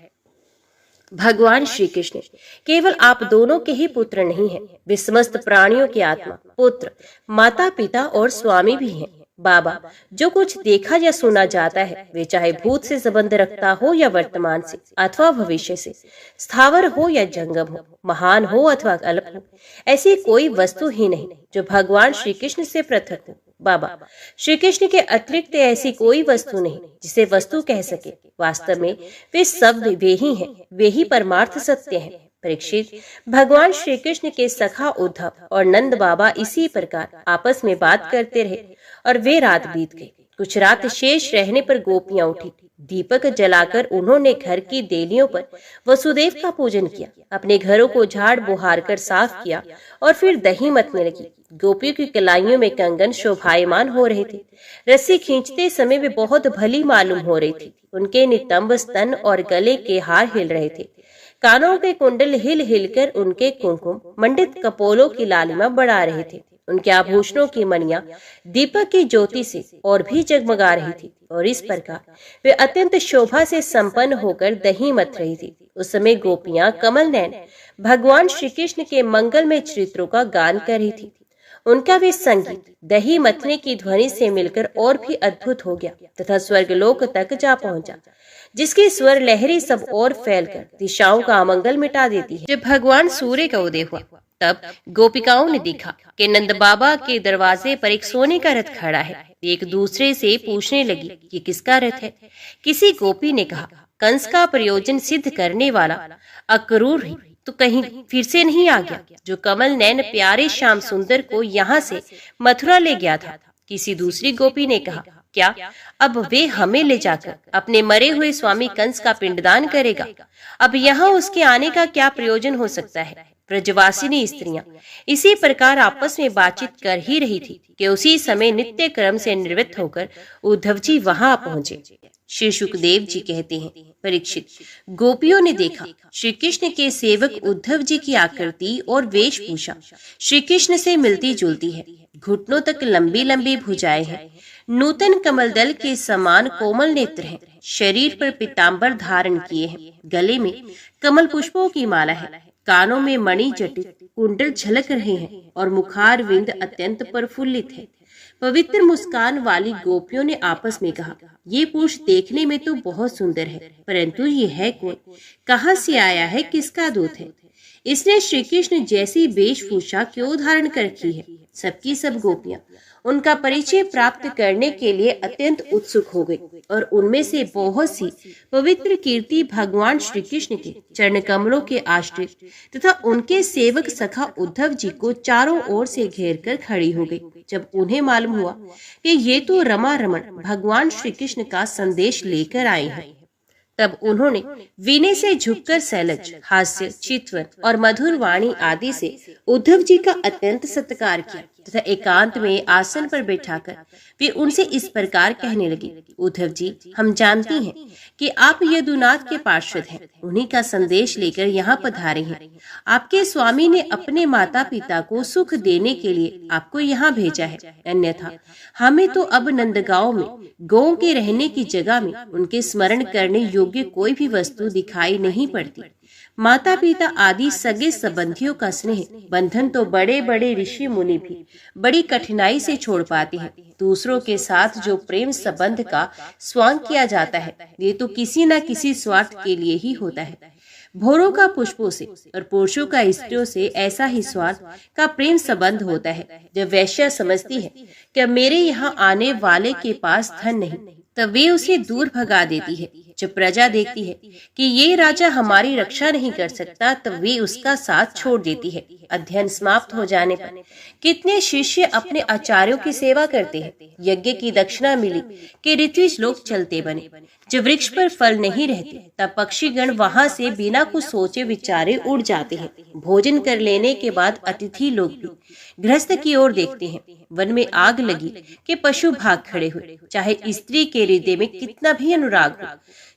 Speaker 1: भगवान श्री कृष्ण केवल आप दोनों के ही पुत्र नहीं हैं, वे समस्त प्राणियों के आत्मा, पुत्र, माता पिता और स्वामी भी हैं। बाबा, जो कुछ देखा या सुना जाता है, वे चाहे भूत से संबंध रखता हो या वर्तमान से अथवा भविष्य से, स्थावर हो या जंगम हो, महान हो अथवा अल्प हो, ऐसी कोई वस्तु ही नहीं जो भगवान श्री कृष्ण से पृथक हो। बाबा, श्री कृष्ण के अतिरिक्त ऐसी कोई वस्तु नहीं जिसे वस्तु कह सके। वास्तव में वे सब वे ही हैं, वे ही परमार्थ सत्य हैं। परीक्षित, भगवान श्री कृष्ण के सखा उद्धव और नंद बाबा इसी प्रकार आपस में बात करते रहे और वे रात बीत गई। कुछ रात शेष रहने पर गोपियां उठी। दीपक जलाकर उन्होंने घर की देलियों पर वसुदेव का पूजन किया, अपने घरों को झाड़ बुहार कर साफ किया और फिर दही मतने लगी। गोपियों की कलाइयों में कंगन शोभायमान हो रहे थे। रस्सी खींचते समय वे बहुत भली मालूम हो रही थी। उनके नितंब स्तन और गले के हार हिल रहे थे। कानों के कुंडल हिल हिलकर उनके कुमकुम मंडित कपोलों की लालिमा बढ़ा रहे थे। उनके आभूषणों की मणियां दीपक की ज्योति से और भी जगमगा रही थी और इस प्रकार वे अत्यंत शोभा से संपन्न होकर दही मथ रही थी। उस समय गोपियां कमल नैन भगवान श्री कृष्ण के मंगलमय चरित्रों का गान कर रही थी। उनका वे संगीत दही मथने की ध्वनि से मिलकर और भी अद्भुत हो गया तथा स्वर्गलोक तक जा पहुंचा, जिसकी स्वर लहरी सब और फैलकर दिशाओं का अमंगल मिटा देती है। जब भगवान सूर्य का उदय हुआ, तब गोपिकाओं ने देखा कि नंद बाबा के दरवाजे पर एक सोने का रथ खड़ा है। एक दूसरे से पूछने लगी कि किसका रथ है। किसी गोपी ने कहा, कंस का प्रयोजन सिद्ध करने वाला अक्रूर ही तो कहीं फिर से नहीं आ गया, जो कमल नैन प्यारे श्याम सुंदर को यहाँ से मथुरा ले गया था। किसी दूसरी गोपी ने कहा, क्या अब वे हमें ले जाकर अपने मरे हुए स्वामी कंस का पिंडदान करेगा? अब यहाँ उसके आने का क्या प्रयोजन हो सकता है? ब्रजवासिनी स्त्रियां इसी प्रकार आपस में बातचीत कर ही रही थी कि उसी समय नित्य क्रम से निवृत्त होकर उद्धव जी वहां पहुंचे। श्री सुखदेव जी कहते हैं, परीक्षित, गोपियों ने देखा श्री कृष्ण के सेवक उद्धव जी की आकृति और वेशभूषा श्री कृष्ण से मिलती जुलती है। घुटनों तक लंबी लंबी भुजाएं हैं, नूतन कमल दल के समान कोमल नेत्र हैं, शरीर पर पीतांबर धारण किए हैं, गले में कमल पुष्पों की माला है, कानों में मणि जटित कुंडल झलक रहे हैं और मुखार विंद अत्यंत प्रफुल्लित है। पवित्र मुस्कान वाली गोपियों ने आपस में कहा, ये पुरुष देखने में तो बहुत सुंदर है, परंतु ये है कौन? कहाँ से आया है? किसका दूत है? इसने श्री कृष्ण जैसी वेशभूषा क्यों धारण कर रखी है? सबकी सब गोपियां उनका परिचय प्राप्त करने के लिए अत्यंत उत्सुक हो गई और उनमें से बहुत सी पवित्र कीर्ति भगवान श्री कृष्ण के चरण कमलों के आश्रित तथा उनके सेवक सखा उद्धव जी को चारों ओर से घेर कर खड़ी हो गई। जब उन्हें मालूम हुआ कि ये तो रमा रमण भगवान श्री कृष्ण का संदेश लेकर आए हैं, तब उन्होंने विनय से झुककर सैलज, हास्य, चितवन और मधुर वाणी आदि से उद्धव जी का अत्यंत सत्कार किया तथा एकांत में आसन पर बैठाकर वे उनसे इस प्रकार कहने लगी, उद्धव जी, हम जानती हैं कि आप यदुनाथ के पार्षद हैं, उन्हीं का संदेश लेकर यहाँ पधारे हैं। आपके स्वामी ने अपने माता पिता को सुख देने के लिए आपको यहाँ भेजा है, अन्यथा हमें तो अब नंदगांव में गौ के रहने की जगह में उनके स्मरण करने योग्य कोई भी वस्तु दिखाई नहीं पड़ती। माता पिता आदि सगे संबंधियों का स्नेह बंधन तो बड़े बड़े ऋषि मुनि भी बड़ी कठिनाई से छोड़ पाते हैं। दूसरों के साथ जो प्रेम संबंध का स्वांग किया जाता है, ये तो किसी न किसी स्वार्थ के लिए ही होता है। भोरों का पुष्पों से और पुरुषों का स्त्रियों से ऐसा ही स्वार्थ का प्रेम संबंध होता है। जब वैश्या समझती है कि मेरे यहाँ आने वाले के पास धन नहीं, तब वे उसे दूर भगा देती है। जब प्रजा देखती है कि ये राजा हमारी रक्षा नहीं कर सकता, तब वे उसका साथ छोड़ देती है। अध्ययन समाप्त हो जाने पर कितने शिष्य अपने आचार्यों की सेवा करते हैं। यज्ञ की दक्षिणा मिली कि ऋत्विज लोग चलते बने। जब वृक्ष पर फल नहीं रहते, तब पक्षीगण वहां से बिना कुछ सोचे विचारे उड़ जाते हैं। भोजन कर लेने के बाद अतिथि लोग भी गृहस्थ की ओर देखते हैं। वन में आग लगी कि पशु भाग खड़े हुए, चाहे स्त्री के हृदय में कितना भी अनुराग हो।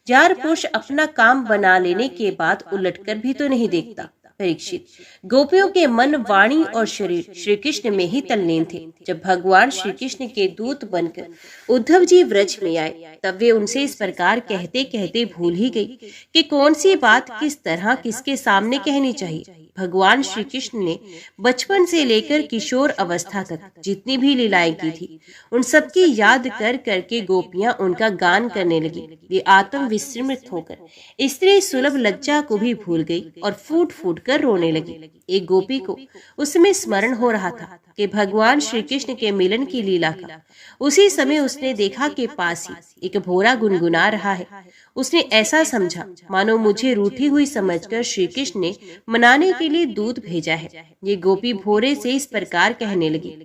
Speaker 1: जार पुरुष अपना काम बना लेने के बाद उलटकर भी तो नहीं देखता। परीक्षित, गोपियों के मन, वाणी और शरीर श्री कृष्ण में ही तल्लीन थे। जब भगवान श्री कृष्ण के दूत बनकर उद्धव जी व्रज में आए, तब वे उनसे इस प्रकार कहते कहते भूल ही गई कि कौन सी बात किस तरह किसके सामने कहनी चाहिए। भगवान श्री कृष्ण ने बचपन से लेकर किशोर अवस्था तक जितनी भी लीलाएं की थी, उन सबकी याद कर करके गोपियां उनका गान करने लगी। वे आत्म विस्मृत होकर स्त्री सुलभ लज्जा को भी भूल गई और फूट फूट कर रोने लगी। एक गोपी को उसमें स्मरण हो रहा था कि भगवान श्री कृष्ण के मिलन की लीला का। उसी समय उसने देखा कि पास ही एक भोरा गुनगुना रहा है। उसने ऐसा समझा मानो मुझे रूठी हुई समझकर श्री कृष्ण ने मनाने के लिए दूध भेजा है। ये गोपी भोरे से इस प्रकार कहने लगी,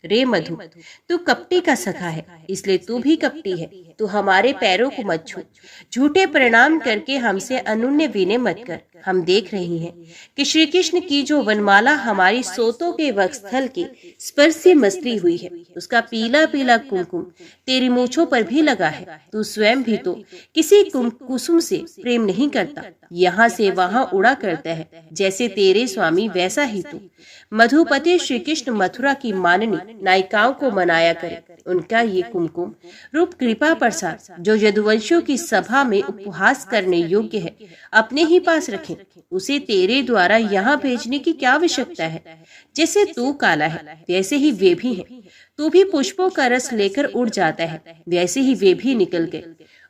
Speaker 1: रे मधु, तू कपटी का सखा है, इसलिए तू भी कपटी है। तू हमारे पैरों को मत छू, झूठे प्रणाम करके हमसे अनुन्य विनय मत कर। हम देख रही हैं कि श्री कृष्ण की जो वनमाला हमारी सोतों के वक्षस्थल के स्पर्श से मसली हुई है, उसका पीला पीला कुमकुम तेरी मूछों पर भी लगा है। तू स्वयं भी तो किसी कुसुम से प्रेम नहीं करता, यहाँ से वहाँ उड़ा करता है। जैसे तेरे स्वामी वैसा ही तू। मधुपति श्री कृष्ण मथुरा की माननी नायिकाओं को मनाया करे। उनका ये कुमकुम रूप कृपा प्रसाद जो यदुवंशियों की सभा में उपहास करने योग्य है, अपने ही पास रखें। उसे तेरे द्वारा यहाँ भेजने की क्या आवश्यकता है? जैसे तू काला है, वैसे ही वे भी हैं। तू भी पुष्पों का रस लेकर उड़ जाता है, वैसे ही वे भी निकल गए।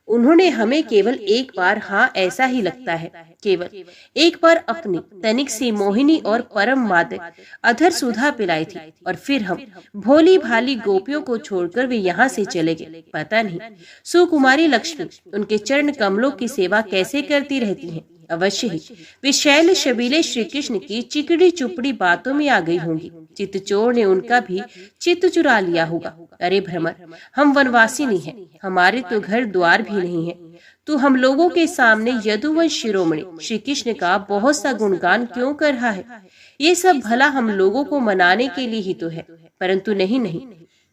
Speaker 1: उन्होंने हमें केवल एक बार, हाँ ऐसा ही लगता है, केवल एक बार अपनी तनिक सी मोहिनी और परम मादक अधर सुधा पिलाई थी, और फिर हम भोली भाली गोपियों को छोड़कर वे यहाँ से चले गए। पता नहीं सुकुमारी लक्ष्मी उनके चरण कमलों की सेवा कैसे करती रहती हैं। अवश्य ही वे शैल शबीले श्री कृष्ण की चिकड़ी चुपड़ी बातों में आ गई होंगी। चित्त चोर ने उनका भी चित्त चुरा लिया होगा। अरे भ्रमर, हम वनवासी नहीं हैं, हमारे तो घर द्वार भी नहीं है। तू हम लोगों के सामने यदुवंश शिरोमणि श्री कृष्ण का बहुत सा गुणगान क्यों कर रहा है? ये सब भला हम लोगों को मनाने के लिए ही तो है, परंतु नहीं,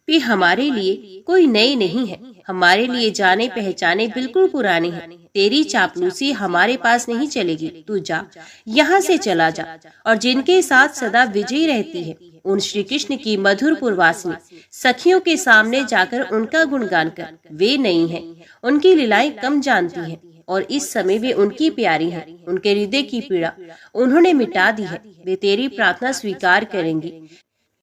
Speaker 1: वे हमारे लिए कोई नए नहीं है। हमारे लिए जाने पहचाने बिल्कुल पुराने हैं। तेरी चापलूसी हमारे पास नहीं चलेगी। तू जा, यहाँ से चला जा, और जिनके साथ सदा विजयी रहती है उन श्री कृष्ण की मधुर पुरवासिनी सखियों के सामने जाकर उनका गुणगान कर। वे नहीं हैं, उनकी लीलाएं कम जानती हैं। और इस समय वे उनकी प्यारी हैं। उनके हृदय की पीड़ा उन्होंने मिटा दी है। वे तेरी प्रार्थना स्वीकार करेंगी,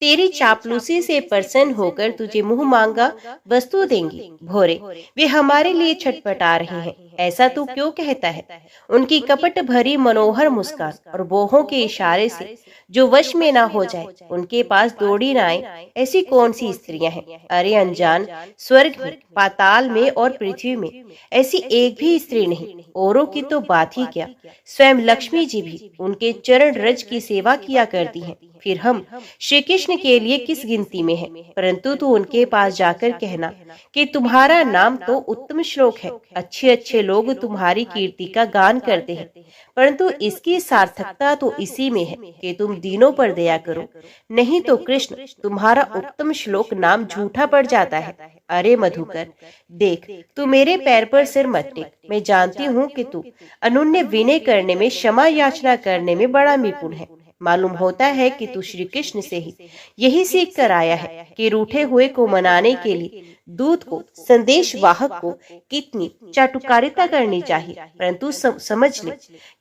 Speaker 1: तेरी चापलूसी से प्रसन्न होकर तुझे मुंह मांगा वस्तु देंगी। भोरे, वे हमारे लिए छटपटा रहे हैं, ऐसा तू क्यों कहता है? उनकी कपट भरी मनोहर मुस्कान और बाहों के इशारे से जो वश में ना हो जाए, उनके पास दौड़ी ना आए, ऐसी कौन सी स्त्रियां हैं? अरे अनजान, स्वर्ग में, पाताल में और पृथ्वी में ऐसी एक भी स्त्री नहीं। औरों की तो बात ही क्या, स्वयं लक्ष्मी जी भी उनके चरण रज की सेवा किया करती हैं। फिर हम श्री कृष्ण के लिए किस गिनती में हैं? परंतु तू उनके पास जाकर कहना कि तुम्हारा नाम तो उत्तम श्लोक है, अच्छे अच्छे लोग तुम्हारी कीर्ति का गान करते हैं, परंतु इसकी सार्थकता तो इसी में है कि तुम दीनों पर दया करो, नहीं तो कृष्ण तुम्हारा उत्तम श्लोक नाम झूठा पड़ जाता है। अरे मधुकर, देख, तू मेरे पैर पर सिर मत टेक। मैं जानती हूँ कि तू अनुन्य विनय करने में, क्षमा याचना करने में बड़ा निपुण है। मालूम होता है कि तू श्री कृष्ण से ही यही सीख कर आया है कि रूठे हुए को मनाने के लिए दूत को, संदेश वाहक को कितनी चाटुकारिता करनी चाहिए। परंतु समझ ले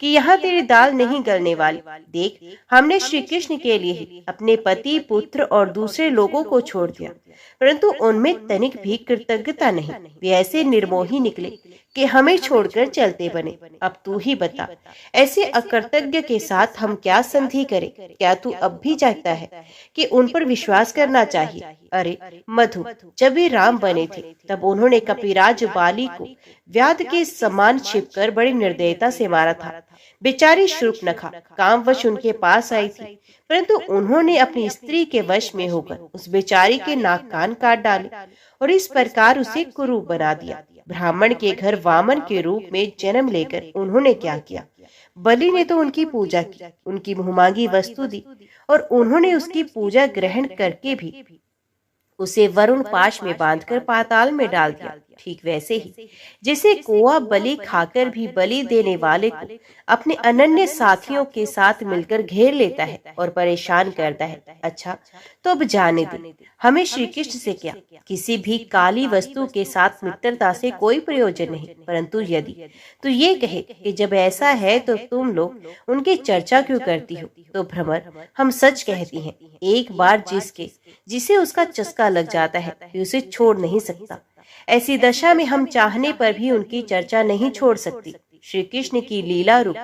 Speaker 1: कि यहाँ तेरी दाल नहीं गलने वाली। देख, हमने श्री कृष्ण के लिए ही अपने पति, पुत्र और दूसरे लोगों को छोड़ दिया, परंतु उनमें तनिक भी कृतज्ञता नहीं। वे ऐसे निर्मोही निकले कि हमें छोड़कर चलते बने। अब तू ही बता, ऐसे अकृतज्ञ के साथ हम क्या संधि करें? क्या तू अब भी चाहता है कि उन पर विश्वास करना चाहिए? अरे मधु, जब वे राम बने थे तब उन्होंने कपिराज बाली को व्याध के समान छिपकर बड़ी निर्दयता से मारा था। बेचारी शूर्पणखा कामवश उनके पास आई थी, परंतु उन्होंने अपनी स्त्री के वश में होकर उस बेचारी के नाक कान काट डाले और इस प्रकार उसे कुरूप बना दिया। ब्राह्मण के घर वामन के रूप में जन्म लेकर उन्होंने क्या किया? बलि ने तो उनकी पूजा की, उनकी मुहमांगी वस्तु दी और उन्होंने उसकी पूजा ग्रहण करके भी उसे वरुण पाश में बांधकर पाताल में डाल दिया। ठीक वैसे ही जैसे कौआ बलि खाकर भी बलि देने वाले को अपने अनन्य साथियों के साथ मिलकर घेर लेता है और परेशान करता है। अच्छा, तो अब जाने दे, हमें श्री कृष्ण से क्या, किसी भी काली वस्तु के साथ मित्रता से कोई प्रयोजन नहीं। परंतु यदि तो ये कहे कि जब ऐसा है तो तुम लोग उनकी चर्चा क्यों करती हो, तो भ्रमर, हम सच कहती हैं, एक बार जिसे उसका चस्का लग जाता है उसे छोड़ नहीं सकता। ऐसी दशा में हम चाहने पर भी उनकी चर्चा नहीं छोड़ सकती। श्री कृष्ण की लीला रूप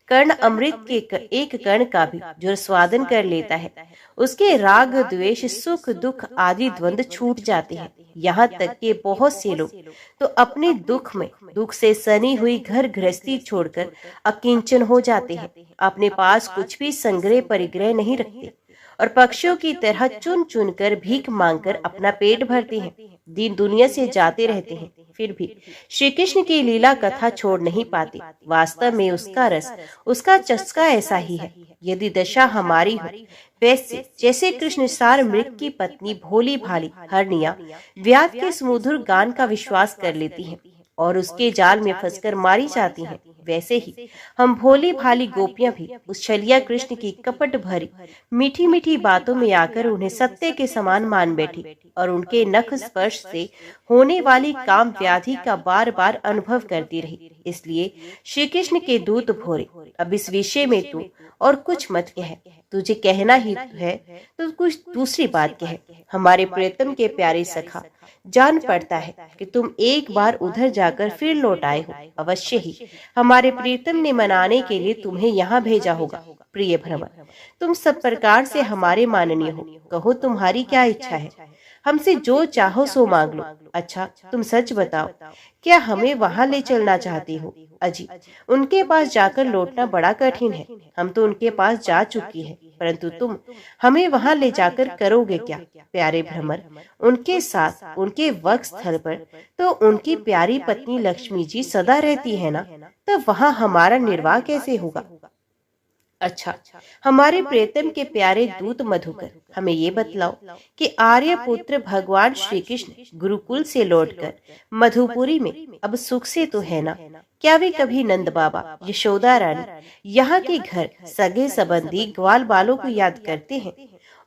Speaker 1: कर्ण अमृत के एक कण का भी जो स्वादन कर लेता है, उसके राग, द्वेष, सुख, दुख आदि द्वंद छूट जाते हैं। यहाँ तक कि बहुत से लोग तो अपने दुख से सनी हुई घर गृहस्थी छोड़कर अकिंचन हो जाते हैं, अपने पास कुछ भी संग्रह परिग्रह नहीं रखते और पक्षियों की तरह चुन चुन कर भीख मांगकर अपना पेट भरते हैं, दीन दुनिया से जाते रहते हैं, फिर भी श्री कृष्ण की लीला कथा छोड़ नहीं पाते। वास्तव में उसका रस, उसका चस्का ऐसा ही है। यदि दशा हमारी हो वैसे जैसे कृष्ण सार मृग की पत्नी भोली भाली हरनिया व्याध के सुमधुर गान का विश्वास कर लेती हैं और उसके जाल में फंसकर मारी जाती हैं, वैसे ही हम भोली भाली गोपियां भी उस छलिया कृष्ण की कपट भरी मीठी मीठी बातों में आकर उन्हें सत्य के समान मान बैठी और उनके नख स्पर्श से होने वाली काम व्याधि का बार बार अनुभव करती रही। इसलिए श्री कृष्ण के दूत भोरे, अब इस विषय में तू और कुछ मत कह, तुझे कहना ही है तो कुछ दूसरी बात कह। हमारे प्रियतम के प्यारे सखा, जान पड़ता है कि तुम एक बार उधर जाकर फिर लौट आए हो। अवश्य ही हमारे प्रियतम ने मनाने के लिए तुम्हें यहाँ भेजा होगा। प्रिय भ्रमर, तुम सब प्रकार से हमारे माननीय हो, कहो तुम्हारी क्या इच्छा है? हमसे जो चाहो सो मांग लो। अच्छा, तुम सच बताओ, क्या हमें वहाँ ले चलना चाहती हो? अजी, उनके पास जाकर लौटना बड़ा कठिन है। हम तो उनके पास जा चुकी है, परंतु तुम हमें वहाँ ले जाकर करोगे क्या? प्यारे भ्रमर, उनके साथ उनके वक्ष स्थल पर तो उनकी प्यारी पत्नी लक्ष्मी जी सदा रहती है ना, तब वहाँ हमारा निर्वाह कैसे होगा? अच्छा, हमारे प्रियतम के प्यारे दूत मधुकर, हमें ये बतलाओ कि आर्य पुत्र भगवान श्री कृष्ण गुरुकुल से लौटकर मधुपुरी में अब सुख से तो है ना? क्या वे कभी नंद बाबा, यशोदा रानी, यहाँ के घर, सगे संबंधी, ग्वाल बालों को याद करते हैं?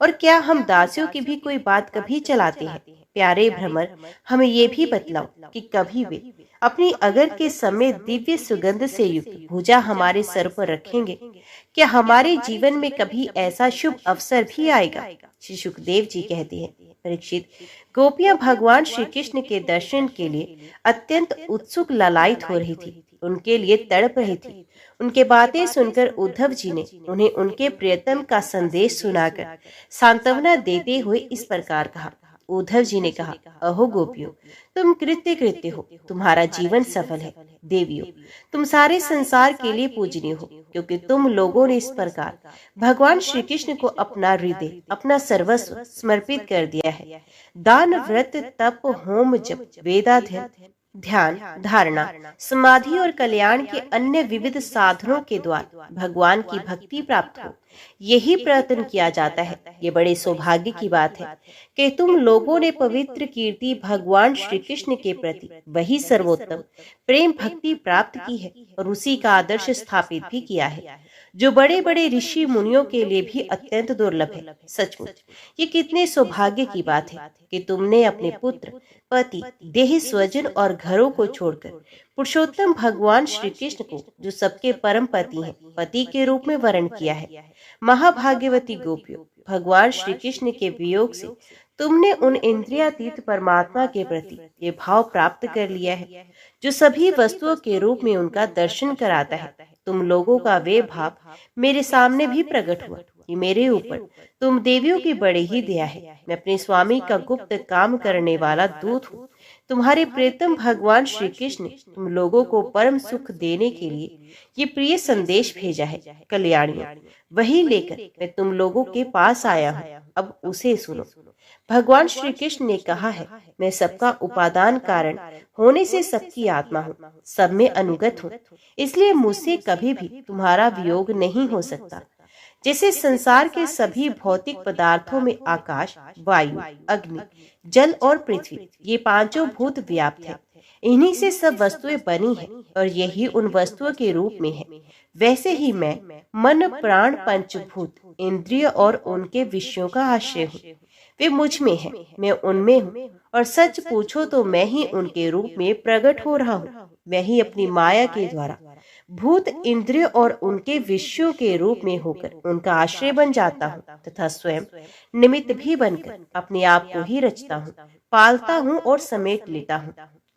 Speaker 1: और क्या हम दासियों की भी कोई बात कभी चलाते हैं? प्यारे भ्रमर, हमें ये भी बतलाओ कि कभी वे अपनी अगर के समय दिव्य सुगंध से युक्त भुजा हमारे सर पर रखेंगे? क्या हमारे जीवन में कभी ऐसा शुभ अवसर भी आएगा? श्री सुखदेव जी कहते हैं, परीक्षित, गोपियां भगवान श्री कृष्ण के दर्शन के लिए अत्यंत उत्सुक ललायित हो रही थी, उनके लिए तड़प रही थी। उनके बातें सुनकर उद्धव जी ने उन्हें उनके प्रियतम का संदेश सुनाकर सांत्वना देते हुए इस प्रकार कहा। उद्धव जी ने कहा, अहो गोपियों, तुम कृत्य कृत्य हो, तुम्हारा जीवन सफल है। देवियों, तुम सारे संसार के लिए पूजनीय हो, क्योंकि तुम लोगों ने इस प्रकार भगवान श्री कृष्ण को अपना हृदय, अपना सर्वस्व समर्पित कर दिया है। दान, व्रत, तप, होम, जप, वेदाध्ययन, ध्यान, धारणा, समाधि और कल्याण के अन्य विविध साधनों के द्वारा भगवान की भक्ति प्राप्त हो, यही प्रयत्न किया जाता है। ये बड़े सौभाग्य की बात है कि तुम लोगों ने पवित्र कीर्ति भगवान श्री कृष्ण के प्रति वही सर्वोत्तम प्रेम भक्ति प्राप्त की है और उसी का आदर्श स्थापित भी किया है, जो बड़े बड़े ऋषि मुनियों के लिए भी अत्यंत दुर्लभ है। सचमुच ये कितने सौभाग्य की बात है कि तुमने अपने पुत्र, पति, देह, स्वजन और घरों को छोड़कर पुरुषोत्तम भगवान श्री कृष्ण को, जो सबके परम पति हैं, पति के रूप में वर्ण किया है। महाभाग्यवती गोपियों, भगवान श्री कृष्ण के वियोग से तुमने उन इंद्रियातीत परमात्मा के प्रति ये भाव प्राप्त कर लिया है, जो सभी वस्तुओं के रूप में उनका दर्शन कराता है। तुम लोगों का वे भाव मेरे सामने भी प्रकट हुआ कि मेरे ऊपर तुम देवियों की बड़ी ही दया है। मैं अपने स्वामी का गुप्त काम करने वाला दूत हूँ। तुम्हारे प्रियतम भगवान श्री कृष्ण ने तुम लोगों को परम सुख देने के लिए ये प्रिय संदेश भेजा है। कल्याणियों, वही लेकर मैं तुम लोगों के पास आया हूँ, अब उसे सुनो। भगवान श्री कृष्ण ने कहा है, मैं सबका उपादान कारण होने से सबकी आत्मा हूँ, सब में अनुगत हूँ, इसलिए मुझसे कभी भी तुम्हारा वियोग नहीं हो सकता। जैसे संसार के सभी भौतिक पदार्थों में आकाश, वायु, अग्नि, जल और पृथ्वी, ये पांचों भूत व्याप्त है, इन्हीं से सब वस्तुएं बनी है और यही उन वस्तुओं के रूप में है, वैसे ही मैं मन, प्राण, पंचभूत, इंद्रिय और उनके विषयों का आश्रय हूँ। वे मुझ में है, मैं उनमें हूँ, और सच पूछो तो मैं ही उनके रूप में प्रकट हो रहा हूँ। मैं ही अपनी माया के द्वारा भूत, इंद्रिय और उनके विषयों के रूप में होकर उनका आश्रय बन जाता हूँ तथा स्वयं निमित्त भी बनकर अपने आप को ही रचता हूँ, पालता हूँ और समेट लेता हूँ।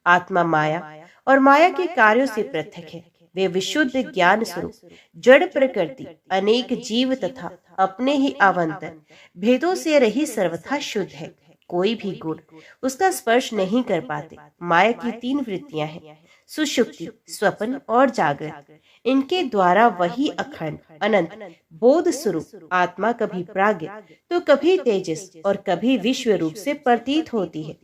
Speaker 1: आत्मा माया और माया के कार्यों से पृथक है। वे विशुद्ध ज्ञान स्वरूप जड़ प्रकृति, अनेक जीव तथा अपने ही आवंतन भेदों से रही सर्वथा शुद्ध है। कोई भी गुण उसका स्पर्श नहीं कर पाते। माया की तीन वृत्तियां हैं, सुषुप्ति, स्वप्न और जागृत। इनके द्वारा वही अखंड अनंत बोध स्वरूप आत्मा कभी प्राज्ञ तो कभी तेजस और कभी विश्व रूप से प्रतीत होती है।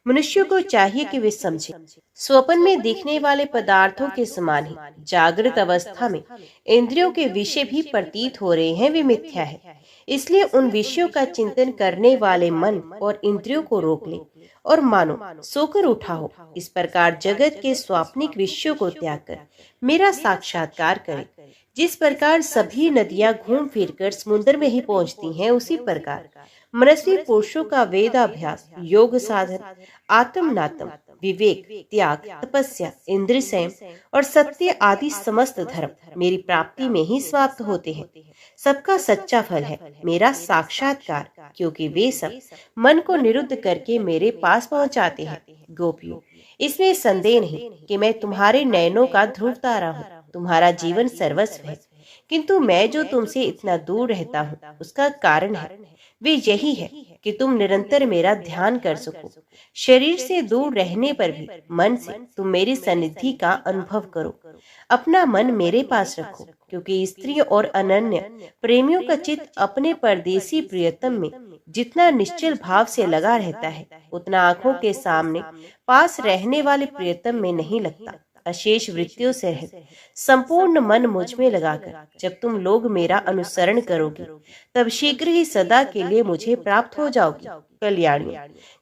Speaker 1: मनुष्य को चाहिए कि वे समझे, स्वप्न में दिखने वाले पदार्थों के समान ही जागृत अवस्था में इंद्रियों के विषय भी प्रतीत हो रहे हैं, वे मिथ्या है। इसलिए उन विषयों का चिंतन करने वाले मन और इंद्रियों को रोक ले और मानो सोकर उठा हो। इस प्रकार जगत के स्वाप्निक विषयों को त्याग कर मेरा साक्षात्कार करे। जिस प्रकार सभी नदियां घूम फिरकर समुद्र में ही पहुंचती हैं, उसी प्रकार मनस्वी पुरुषों का वेदाभ्यास, योग साधन, आत्मनात्म, विवेक, त्याग, तपस्या, इंद्रिय संयम और सत्य आदि समस्त धर्म मेरी प्राप्ति में ही समाप्त होते हैं। सबका सच्चा फल है मेरा साक्षात्कार, क्योंकि वे सब मन को निरुद्ध करके मेरे पास पहुंचाते हैं। गोपियों, इसमें संदेह नहीं कि मैं तुम्हारे नयनों का ध्रुव तारा हूँ, तुम्हारा जीवन सर्वस्व है। किंतु मैं जो तुमसे इतना दूर रहता हूँ, उसका कारण है वे यही है कि तुम निरंतर मेरा ध्यान कर सको। शरीर से दूर रहने पर भी मन से तुम मेरी सन्निधि का अनुभव करो। अपना मन मेरे पास रखो, क्योंकि स्त्री और अनन्य प्रेमियों का चित्त अपने परदेसी प्रियतम में जितना निश्चल भाव से लगा रहता है, उतना आंखों के सामने पास रहने वाले प्रियतम में नहीं लगता। अशेष वृत्तियों से रहित संपूर्ण मन मुझ में लगाकर जब तुम लोग मेरा अनुसरण करोगे, तब शीघ्र ही सदा के लिए मुझे प्राप्त हो जाओगी। कल्याणी,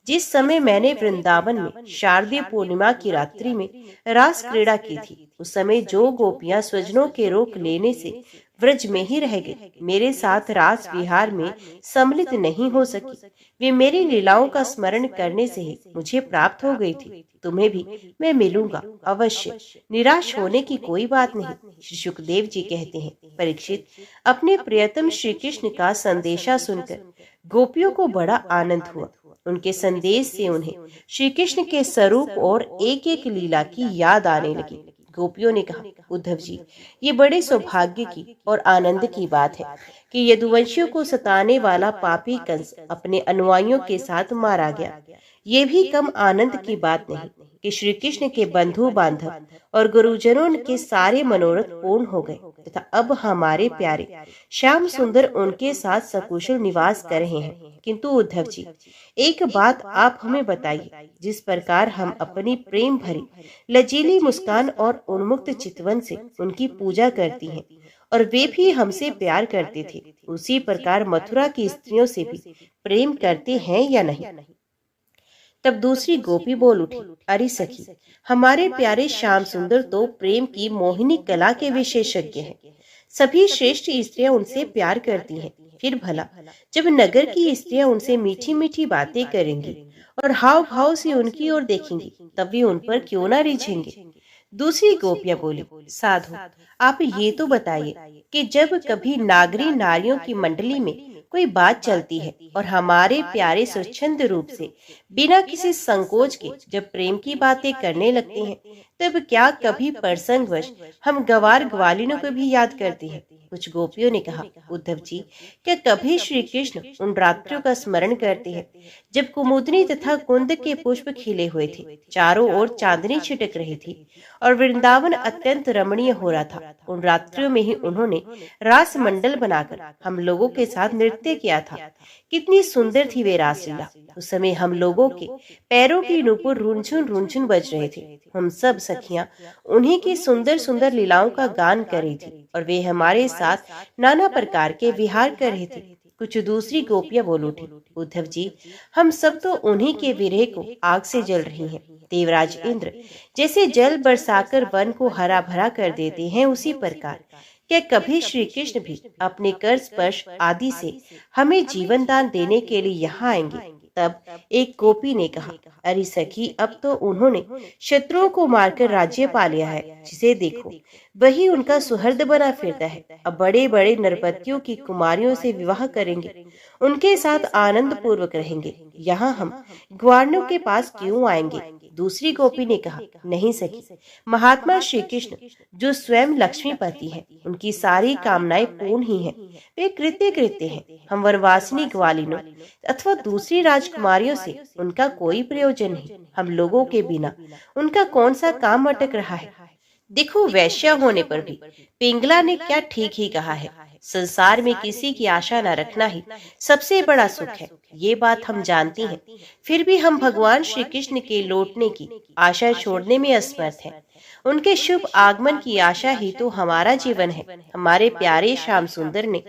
Speaker 1: जिस समय मैंने वृंदावन में शारदीय पूर्णिमा की रात्रि में रास क्रीड़ा की थी, उस समय जो गोपियां स्वजनों के रोक लेने से व्रज में ही रह गई, मेरे साथ रास विहार में सम्मिलित नहीं हो सकी। वे मेरी लीलाओं का स्मरण करने से ही मुझे प्राप्त हो गई थी। तुम्हें भी मैं मिलूंगा अवश्य, निराश होने की कोई बात नहीं। श्री सुखदेव जी कहते हैं, परीक्षित, अपने प्रियतम श्री कृष्ण का संदेशा सुनकर गोपियों को बड़ा आनंद हुआ। उनके संदेश से उन्हें श्री कृष्ण के स्वरूप और एक एक लीला की याद आने लगी। गोपियों ने कहा, उद्धव जी, ये बड़े सौभाग्य की और आनंद की बात है कि यदुवंशियों को सताने वाला पापी कंस अपने अनुयायियों के साथ मारा गया। ये भी कम आनंद की बात नहीं कि श्री कृष्ण के बंधु बांधव और गुरुजनों के सारे मनोरथ पूर्ण हो गए तथा अब हमारे प्यारे श्याम सुंदर उनके साथ सकुशल निवास कर रहे हैं। किंतु उद्धव जी, एक बात आप हमें बताइए, जिस प्रकार हम अपनी प्रेम भरी लजीली मुस्कान और उन्मुक्त चितवन से उनकी पूजा करती हैं और वे भी हमसे प्यार करते थे, उसी प्रकार मथुरा की स्त्रियों से भी प्रेम करते हैं या नहीं? तब दूसरी गोपी बोल उठी, अरे सखी, हमारे प्यारे श्याम सुंदर तो प्रेम की मोहिनी कला के विशेषज्ञ हैं। सभी श्रेष्ठ स्त्रियां उनसे प्यार करती हैं। फिर भला जब नगर की स्त्रियां उनसे मीठी मीठी बातें करेंगी और हाव भाव से उनकी ओर देखेंगी, तब वे उन पर क्यों ना रिझेंगे? दूसरी गोपियां बोली, साधु, आप ये तो बताइए कि जब कभी नागरी नारियों की मंडली में कोई बात चलती है और हमारे प्यारे स्वच्छंद रूप से बिना किसी संकोच के जब प्रेम की बातें करने लगते हैं, तब क्या कभी प्रसंगवश हम गवार ग्वालिनों को भी याद करते हैं? कुछ गोपियों ने कहा, उद्धव जी, क्या कभी श्री कृष्ण उन रात्रियों का स्मरण करते हैं जब कुमुदनी तथा कुंद के पुष्प खिले हुए थे, चारों ओर चांदनी छिटक रही थी और वृंदावन अत्यंत रमणीय हो रहा था? उन रात्रियों में ही उन्होंने रास मंडल बनाकर हम लोगों के साथ नृत्य किया था। कितनी सुंदर थी वे रासलीला। उस समय हम लोगों के पैरों की नूपुर रुनझुन रुनझुन बज रहे थे। हम सब सखियां उन्हीं की सुंदर सुंदर लीलाओं का गान कर रही थी और वे हमारे साथ नाना प्रकार के विहार कर रहे थे। कुछ दूसरी गोपियां बोल उठी, उद्धव जी, हम सब तो उन्हीं के विरह को आग से जल रही हैं। देवराज इंद्र जैसे जल बरसाकर वन को हरा भरा कर देते हैं, उसी प्रकार क्या कभी श्री कृष्ण भी अपने कर स्पर्श आदि से हमें जीवन दान देने के लिए यहाँ आएंगे? तब एक गोपी ने कहा, अरे सखी, अब तो उन्होंने शत्रुओं को मारकर राज्य पा लिया है, जिसे देखो वही उनका सुहृद बना फिरता है। अब बड़े बड़े नरपतियों की कुमारियों से विवाह करेंगे, उनके साथ आनंद पूर्वक रहेंगे। यहाँ हम ग्वारणों के पास क्यों आएंगे? दूसरी गोपी ने कहा, नहीं सखी, महात्मा श्री कृष्ण जो स्वयं लक्ष्मीपति हैं, उनकी सारी कामनाएं पूर्ण ही हैं। वे कृत्य कृत्य हैं। हम वनवासिनी ग्वालिनों अथवा दूसरी राजकुमारियों से उनका कोई प्रयोजन नहीं। हम लोगों के बिना उनका कौन सा काम अटक रहा है? देखो, वैश्या होने पर भी पिंगला ने क्या ठीक ही कहा है, संसार में किसी की आशा न रखना ही सबसे बड़ा सुख है। ये बात हम जानती हैं, फिर भी हम भगवान श्री कृष्ण के लौटने की आशा छोड़ने में असमर्थ हैं। उनके शुभ आगमन की आशा ही तो हमारा जीवन है। हमारे प्यारे श्याम सुंदर ने,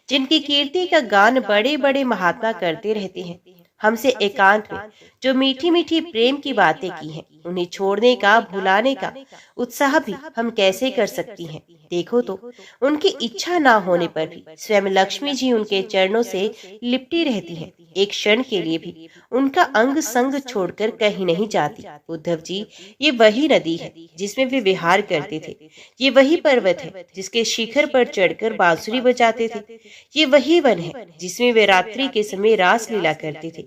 Speaker 1: जिनकी कीर्ति का गान बड़े बड़े महात्मा करते रहते हैं, हमसे एकांत में जो मीठी मीठी प्रेम की बातें की हैं, उन्हें छोड़ने का, भुलाने का उत्साह भी हम कैसे कर सकती हैं? देखो तो, उनकी इच्छा ना होने पर भी स्वयं लक्ष्मी जी उनके चरणों से लिपटी रहती हैं। एक क्षण के लिए भी उनका अंग संग छोड़कर कहीं नहीं जाती। उद्धव जी, ये वही नदी है जिसमें वे विहार करते थे। ये वही पर्वत है जिसके शिखर पर चढ़कर बांसुरी बजाते थे। ये वही वन है जिसमें वे रात्रि के समय रास लीला करते थे।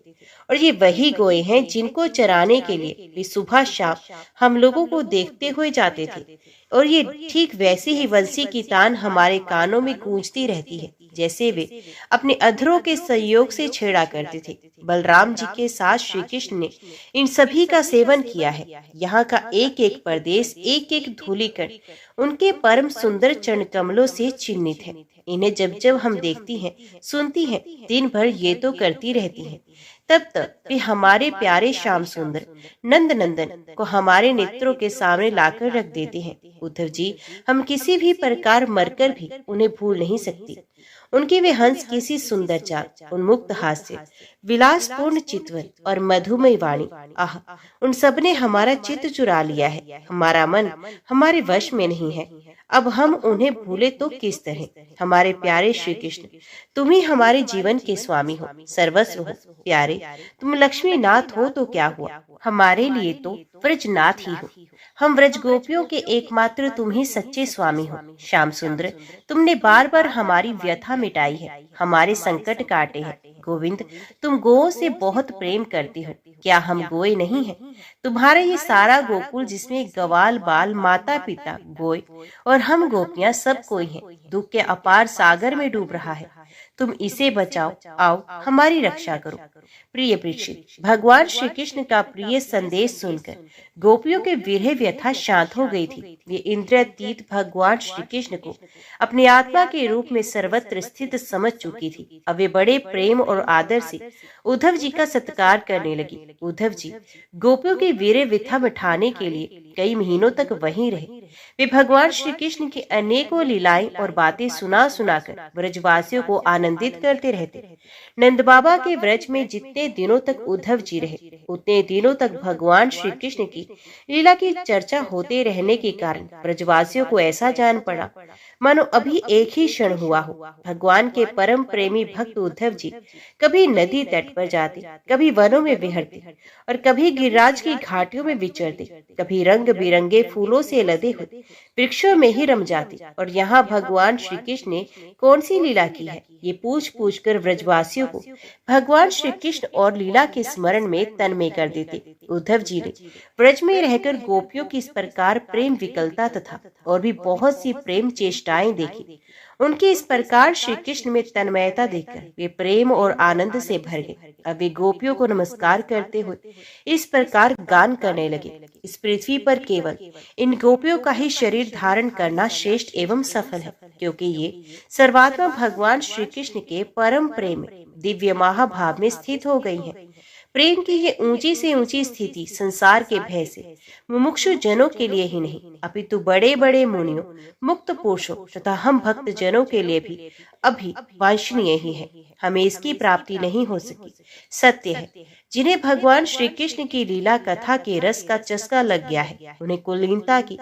Speaker 1: और ये वही गोए हैं जिनको चराने के लिए वे सुबह शाम हम लोगों को देखते हुए जाते थे। और ये ठीक वैसी ही बंसी की तान हमारे कानों में गूंजती रहती है जैसे वे अपने अधरों के संयोग से छेड़ा करते थे। बलराम जी के साथ श्री कृष्ण ने इन सभी का सेवन किया है। यहाँ का एक एक प्रदेश, एक एक धूलिकण उनके परम सुंदर चरण कमलों से चिन्हित है। इन्हें जब जब हम देखती हैं, सुनती हैं, दिन भर ये तो करती रहती हैं। तब तक वे हमारे प्यारे श्याम सुंदर नंद नंदन को हमारे नेत्रों के सामने लाकर रख देते हैं। उद्धव जी, हम किसी भी प्रकार मरकर भी उन्हें भूल नहीं सकती। उनके वे हंस किसी सुंदर चाल, उन्मुक्त हास्य, विलासपूर्ण चितवन और मधुमय वाणी, आह, उन सब ने हमारा चित्त चुरा लिया है। हमारा मन हमारे वश में नहीं है। अब हम उन्हें भूले तो किस तरह। हमारे प्यारे श्री कृष्ण, तुम ही हमारे जीवन के स्वामी हो, सर्वस्व हो। प्यारे, तुम लक्ष्मी नाथ हो तो क्या हुआ, हमारे लिए तो व्रजनाथ ही हो। हम व्रज गोपियों के एकमात्र तुम ही सच्चे स्वामी हो। श्याम सुंदर, तुमने बार बार हमारी व्यथा मिटाई है, हमारे संकट काटे हैं। गोविंद, तुम गोओं से बहुत प्रेम करती हो, क्या हम गोए नहीं हैं? तुम्हारा ये सारा गोकुल जिसमें गवाल बाल माता पिता गोए और हम गोपियां सब कोई हैं, दुख के अपार सागर में डूब रहा है। तुम इसे बचाओ, आओ हमारी रक्षा करो। प्रिय परीक्षित, भगवान श्री कृष्ण का प्रिय संदेश सुनकर गोपियों के विरह व्यथा शांत हो गई थी। वे इंद्रियातीत भगवान श्री कृष्ण को अपनी आत्मा के रूप में सर्वत्र स्थित समझ चुकी थी। अब वे बड़े प्रेम और आदर से उद्धव जी का सत्कार करने लगी। उद्धव जी गोपियों की विरह व्यथा मिटाने के लिए कई महीनों तक वहीं रहे। वे भगवान श्री कृष्ण की अनेकों लीलाएं और बातें सुना सुनाकर ब्रजवासियों को आनंदित करते रहते। नंद बाबा के व्रज में जितने दिनों तक उद्धव जी रहे, उतने दिनों तक भगवान श्री कृष्ण की लीला की चर्चा होते रहने के कारण ब्रजवासियों को ऐसा जान पड़ा मानो अभी एक ही क्षण हुआ हो। भगवान के परम प्रेमी भक्त उद्धव जी कभी नदी तट पर जाते, कभी वनों में विहरते और कभी गिरिराज की घाटियों में विचरते, कभी रंग बिरंगे फूलों से लदे हुए वृक्षों में ही रम जाते। और यहाँ भगवान श्री कृष्ण ने कौन सी लीला की है, ये पूछ पूछ कर व्रजवासियों को भगवान श्री कृष्ण और लीला के स्मरण में तन्मय कर देते। उद्धव जी ने व्रज में रहकर गोपियों की इस प्रकार प्रेम विकलता तथा और भी बहुत सी प्रेम चेष्टाएं देखी। उनके इस प्रकार श्री कृष्ण में तन्मयता देखकर वे प्रेम और आनंद से भर गए। अब वे गोपियों को नमस्कार करते हुए इस प्रकार गान करने लगे, इस पृथ्वी पर केवल इन गोपियों का ही शरीर धारण करना श्रेष्ठ एवं सफल है, क्योंकि ये सर्वात्मा भगवान श्री कृष्ण के परम प्रेम दिव्य महाभाव में स्थित हो गई है। प्रेम की ये ऊंची से ऊंची स्थिति संसार के भय से मुमुक्षु जनों के लिए ही नहीं, अपितु बड़े बड़े मुनियों, मुक्त पुरुषों तथा हम भक्त जनों के लिए भी अभी वांछनीय ही है। हमें इसकी प्राप्ति नहीं हो सकी। सत्य है, जिन्हें भगवान श्री कृष्ण की लीला कथा के रस का चस्का लग गया है, उन्हें कुलीनता की,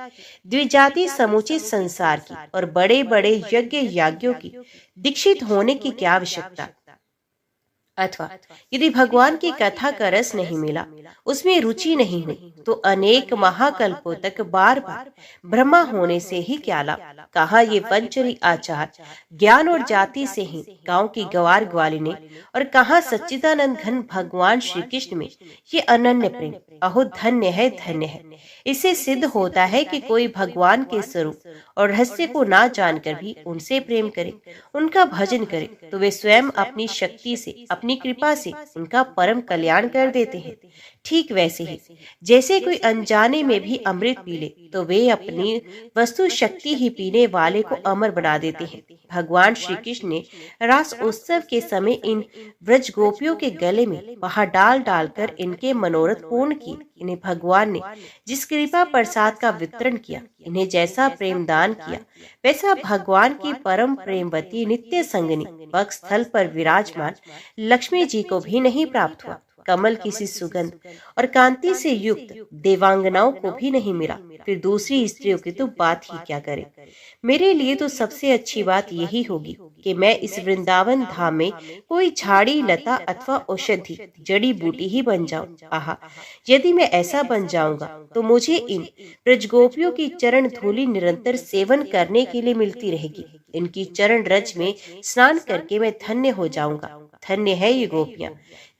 Speaker 1: द्विजाति समुचित संसार की और बड़े बड़े यज्ञ याज्ञों की दीक्षित होने की क्या आवश्यकता। अथवा यदि भगवान की कथा का रस नहीं मिला, उसमें रुचि नहीं हुई, तो अनेक महाकल्पों तक बार बार ब्रह्मा होने से ही क्या लाभ। कहा ये वंचरी आचार ज्ञान और जाति से ही गांव की गवार ग्वालिने, और कहा सच्चिदानंद घन भगवान श्री कृष्ण में ये अनन्य प्रेम। अहो धन्य है, धन्य है। इससे सिद्ध होता है कि कोई भगवान के स्वरूप और रहस्य को ना जानकर भी उनसे प्रेम करे, उनका भजन करे, तो वे स्वयं अपनी शक्ति से, अपनी कृपा से उनका परम कल्याण कर देते हैं। ठीक वैसे ही जैसे कोई अनजाने में भी अमृत पी ले, तो वे अपनी वस्तु शक्ति ही पीने वाले को अमर बना देते हैं। भगवान श्री कृष्ण ने रास उत्सव के समय इन व्रज गोपियों के गले में वहां डाल डालकर इनके मनोरथ पूर्ण किए। इन्हें भगवान ने जिस कृपा प्रसाद का वितरण किया, इन्हें जैसा प्रेम दान किया, वैसा भगवान की परम प्रेमवती नित्य संगनी वक्षस्थल पर विराजमान लक्ष्मी जी को भी नहीं प्राप्त हुआ। कमल किसी सुगंध और कांति से युक्त देवांगनाओं को भी नहीं मिला, फिर दूसरी स्त्रियों की तो बात ही क्या करें। मेरे लिए तो सबसे अच्छी बात यही होगी कि मैं इस वृंदावन धाम में कोई झाड़ी लता अथवा औषधि जड़ी बूटी ही बन जाऊं। आहा, यदि मैं ऐसा बन जाऊंगा तो मुझे इन ब्रजगोपियों की चरण धूलि निरंतर सेवन करने के लिए मिलती रहेगी। इनकी चरण रज में स्नान करके मैं धन्य हो जाऊंगा। धन्य है ये गोपियां।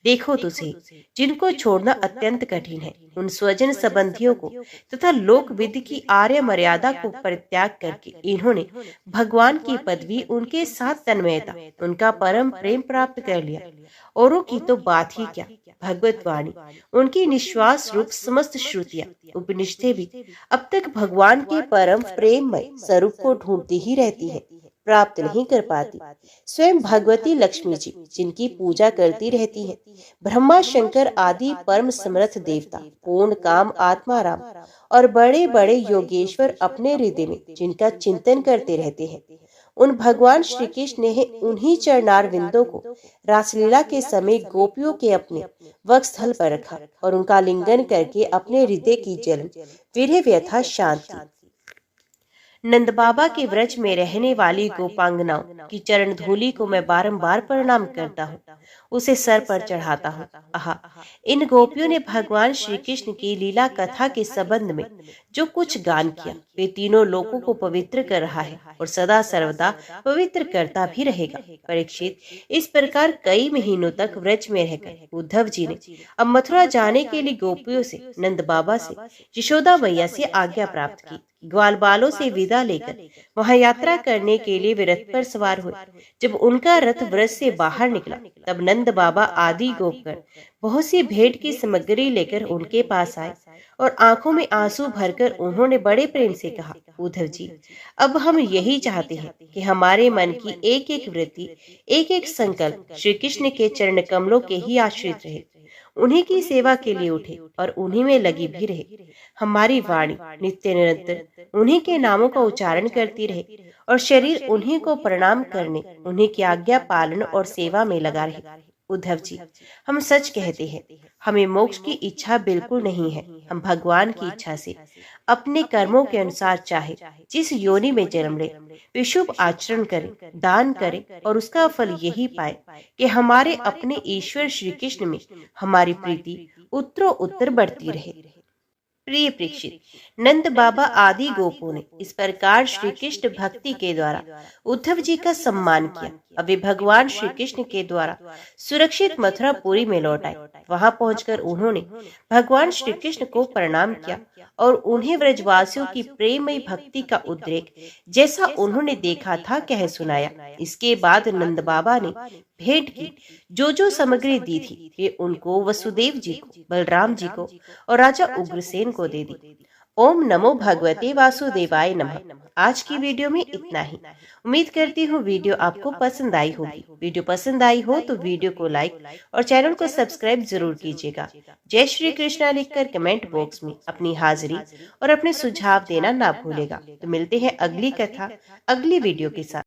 Speaker 1: देखो तुझे, जिनको छोड़ना अत्यंत कठिन है, उन स्वजन संबंधियों को तथा लोक विधि की आर्य मर्यादा को परित्याग करके इन्होंने भगवान की पदवी, उनके साथ तन्मयता, उनका परम प्रेम प्राप्त कर लिया। औरों की तो बात ही क्या, भगवत वाणी, उनकी निश्वास रूप समस्त श्रुतियां, उपनिषदें भी अब तक भगवान के परम प्रेममय स्वरूप को ढूंढती ही रहती है, प्राप्त नहीं कर पाती। स्वयं भगवती लक्ष्मी जी जिनकी पूजा करती रहती है, ब्रह्मा शंकर आदि परम समर्थ देवता, पूर्ण काम आत्मा राम और बड़े बड़े योगेश्वर अपने हृदय में जिनका चिंतन करते रहते हैं, उन भगवान श्री कृष्ण ने उन्हीं चरणार विंदों को रासलीला के समय गोपियों के अपने वक्षस्थल पर रखा और उनका लिंगन करके अपने हृदय की जलन विरह व्यथा शांत की। नंद बाबा के व्रज में रहने वाली गोपांगनाओं की चरण धूलि को मैं बारंबार प्रणाम करता हूँ, उसे सर पर चढ़ाता हूँ। आहा, इन गोपियों ने भगवान श्री कृष्ण की लीला कथा के संबंध में जो कुछ गान किया वे तीनों लोगों को पवित्र कर रहा है और सदा सर्वदा पवित्र करता भी रहेगा। परीक्षित, इस प्रकार कई महीनों तक व्रज में रहकर उद्धव जी ने अब मथुरा जाने के लिए गोपियों से, नंद बाबा से, यशोदा मैया से आज्ञा प्राप्त की। ग्वाल बालों से विदा लेकर वहां यात्रा करने के लिए वे रथ पर सवार हुए। जब उनका रथ व्रज से बाहर निकला तब नंद बाबा आदि गोपगण बहुत सी भेंट की सामग्री लेकर उनके पास आए और आंखों में आंसू भरकर उन्होंने बड़े प्रेम से कहा, उद्धव जी, अब हम यही चाहते हैं कि हमारे मन की एक एक वृत्ति, एक एक संकल्प श्री कृष्ण के चरण कमलों के ही आश्रित रहे, उन्हीं की सेवा के लिए उठे और उन्हीं में लगी भी रहे। हमारी वाणी नित्य निरंतर उन्हीं के नामों का उच्चारण करती रहे और शरीर उन्हीं को प्रणाम करने, उन्हीं की आज्ञा पालन और सेवा में लगा रहे। उद्धव जी, हम सच कहते हैं, हमें मोक्ष की इच्छा बिल्कुल नहीं है। हम भगवान की इच्छा से अपने कर्मों के अनुसार चाहे जिस योनि में जन्म ले वे शुभ आचरण करें, दान करें और उसका फल यही पाए कि हमारे अपने ईश्वर श्री कृष्ण में हमारी प्रीति उत्तरोत्तर बढ़ती रहे। प्रिय परीक्षित, नंद बाबा आदि गोपों ने इस प्रकार श्री कृष्ण भक्ति के द्वारा उद्धव जी का सम्मान किया। अब वे भगवान श्री कृष्ण के द्वारा सुरक्षित मथुरापुरी में लौट आए। वहां पहुंचकर उन्होंने भगवान श्री कृष्ण को प्रणाम किया और उन्हें व्रजवासियों की प्रेममयी भक्ति का उद्रेक जैसा उन्होंने देखा था कह सुनाया। इसके बाद नंद बाबा ने भेंट की जो सामग्री दी थी वे उनको वसुदेव जी को, बलराम जी को और राजा उग्रसेन को दे दी। ओम नमो भगवते वासुदेवाय नमः। आज की वीडियो में इतना ही। उम्मीद करती हूँ वीडियो आपको पसंद आई होगी। वीडियो पसंद आई हो तो वीडियो को लाइक और चैनल को सब्सक्राइब जरूर कीजिएगा। जय श्री कृष्णा लिखकर कमेंट बॉक्स में अपनी हाजिरी और अपने सुझाव देना ना भूलेगा। तो मिलते हैं अगली कथा, अगली वीडियो के साथ।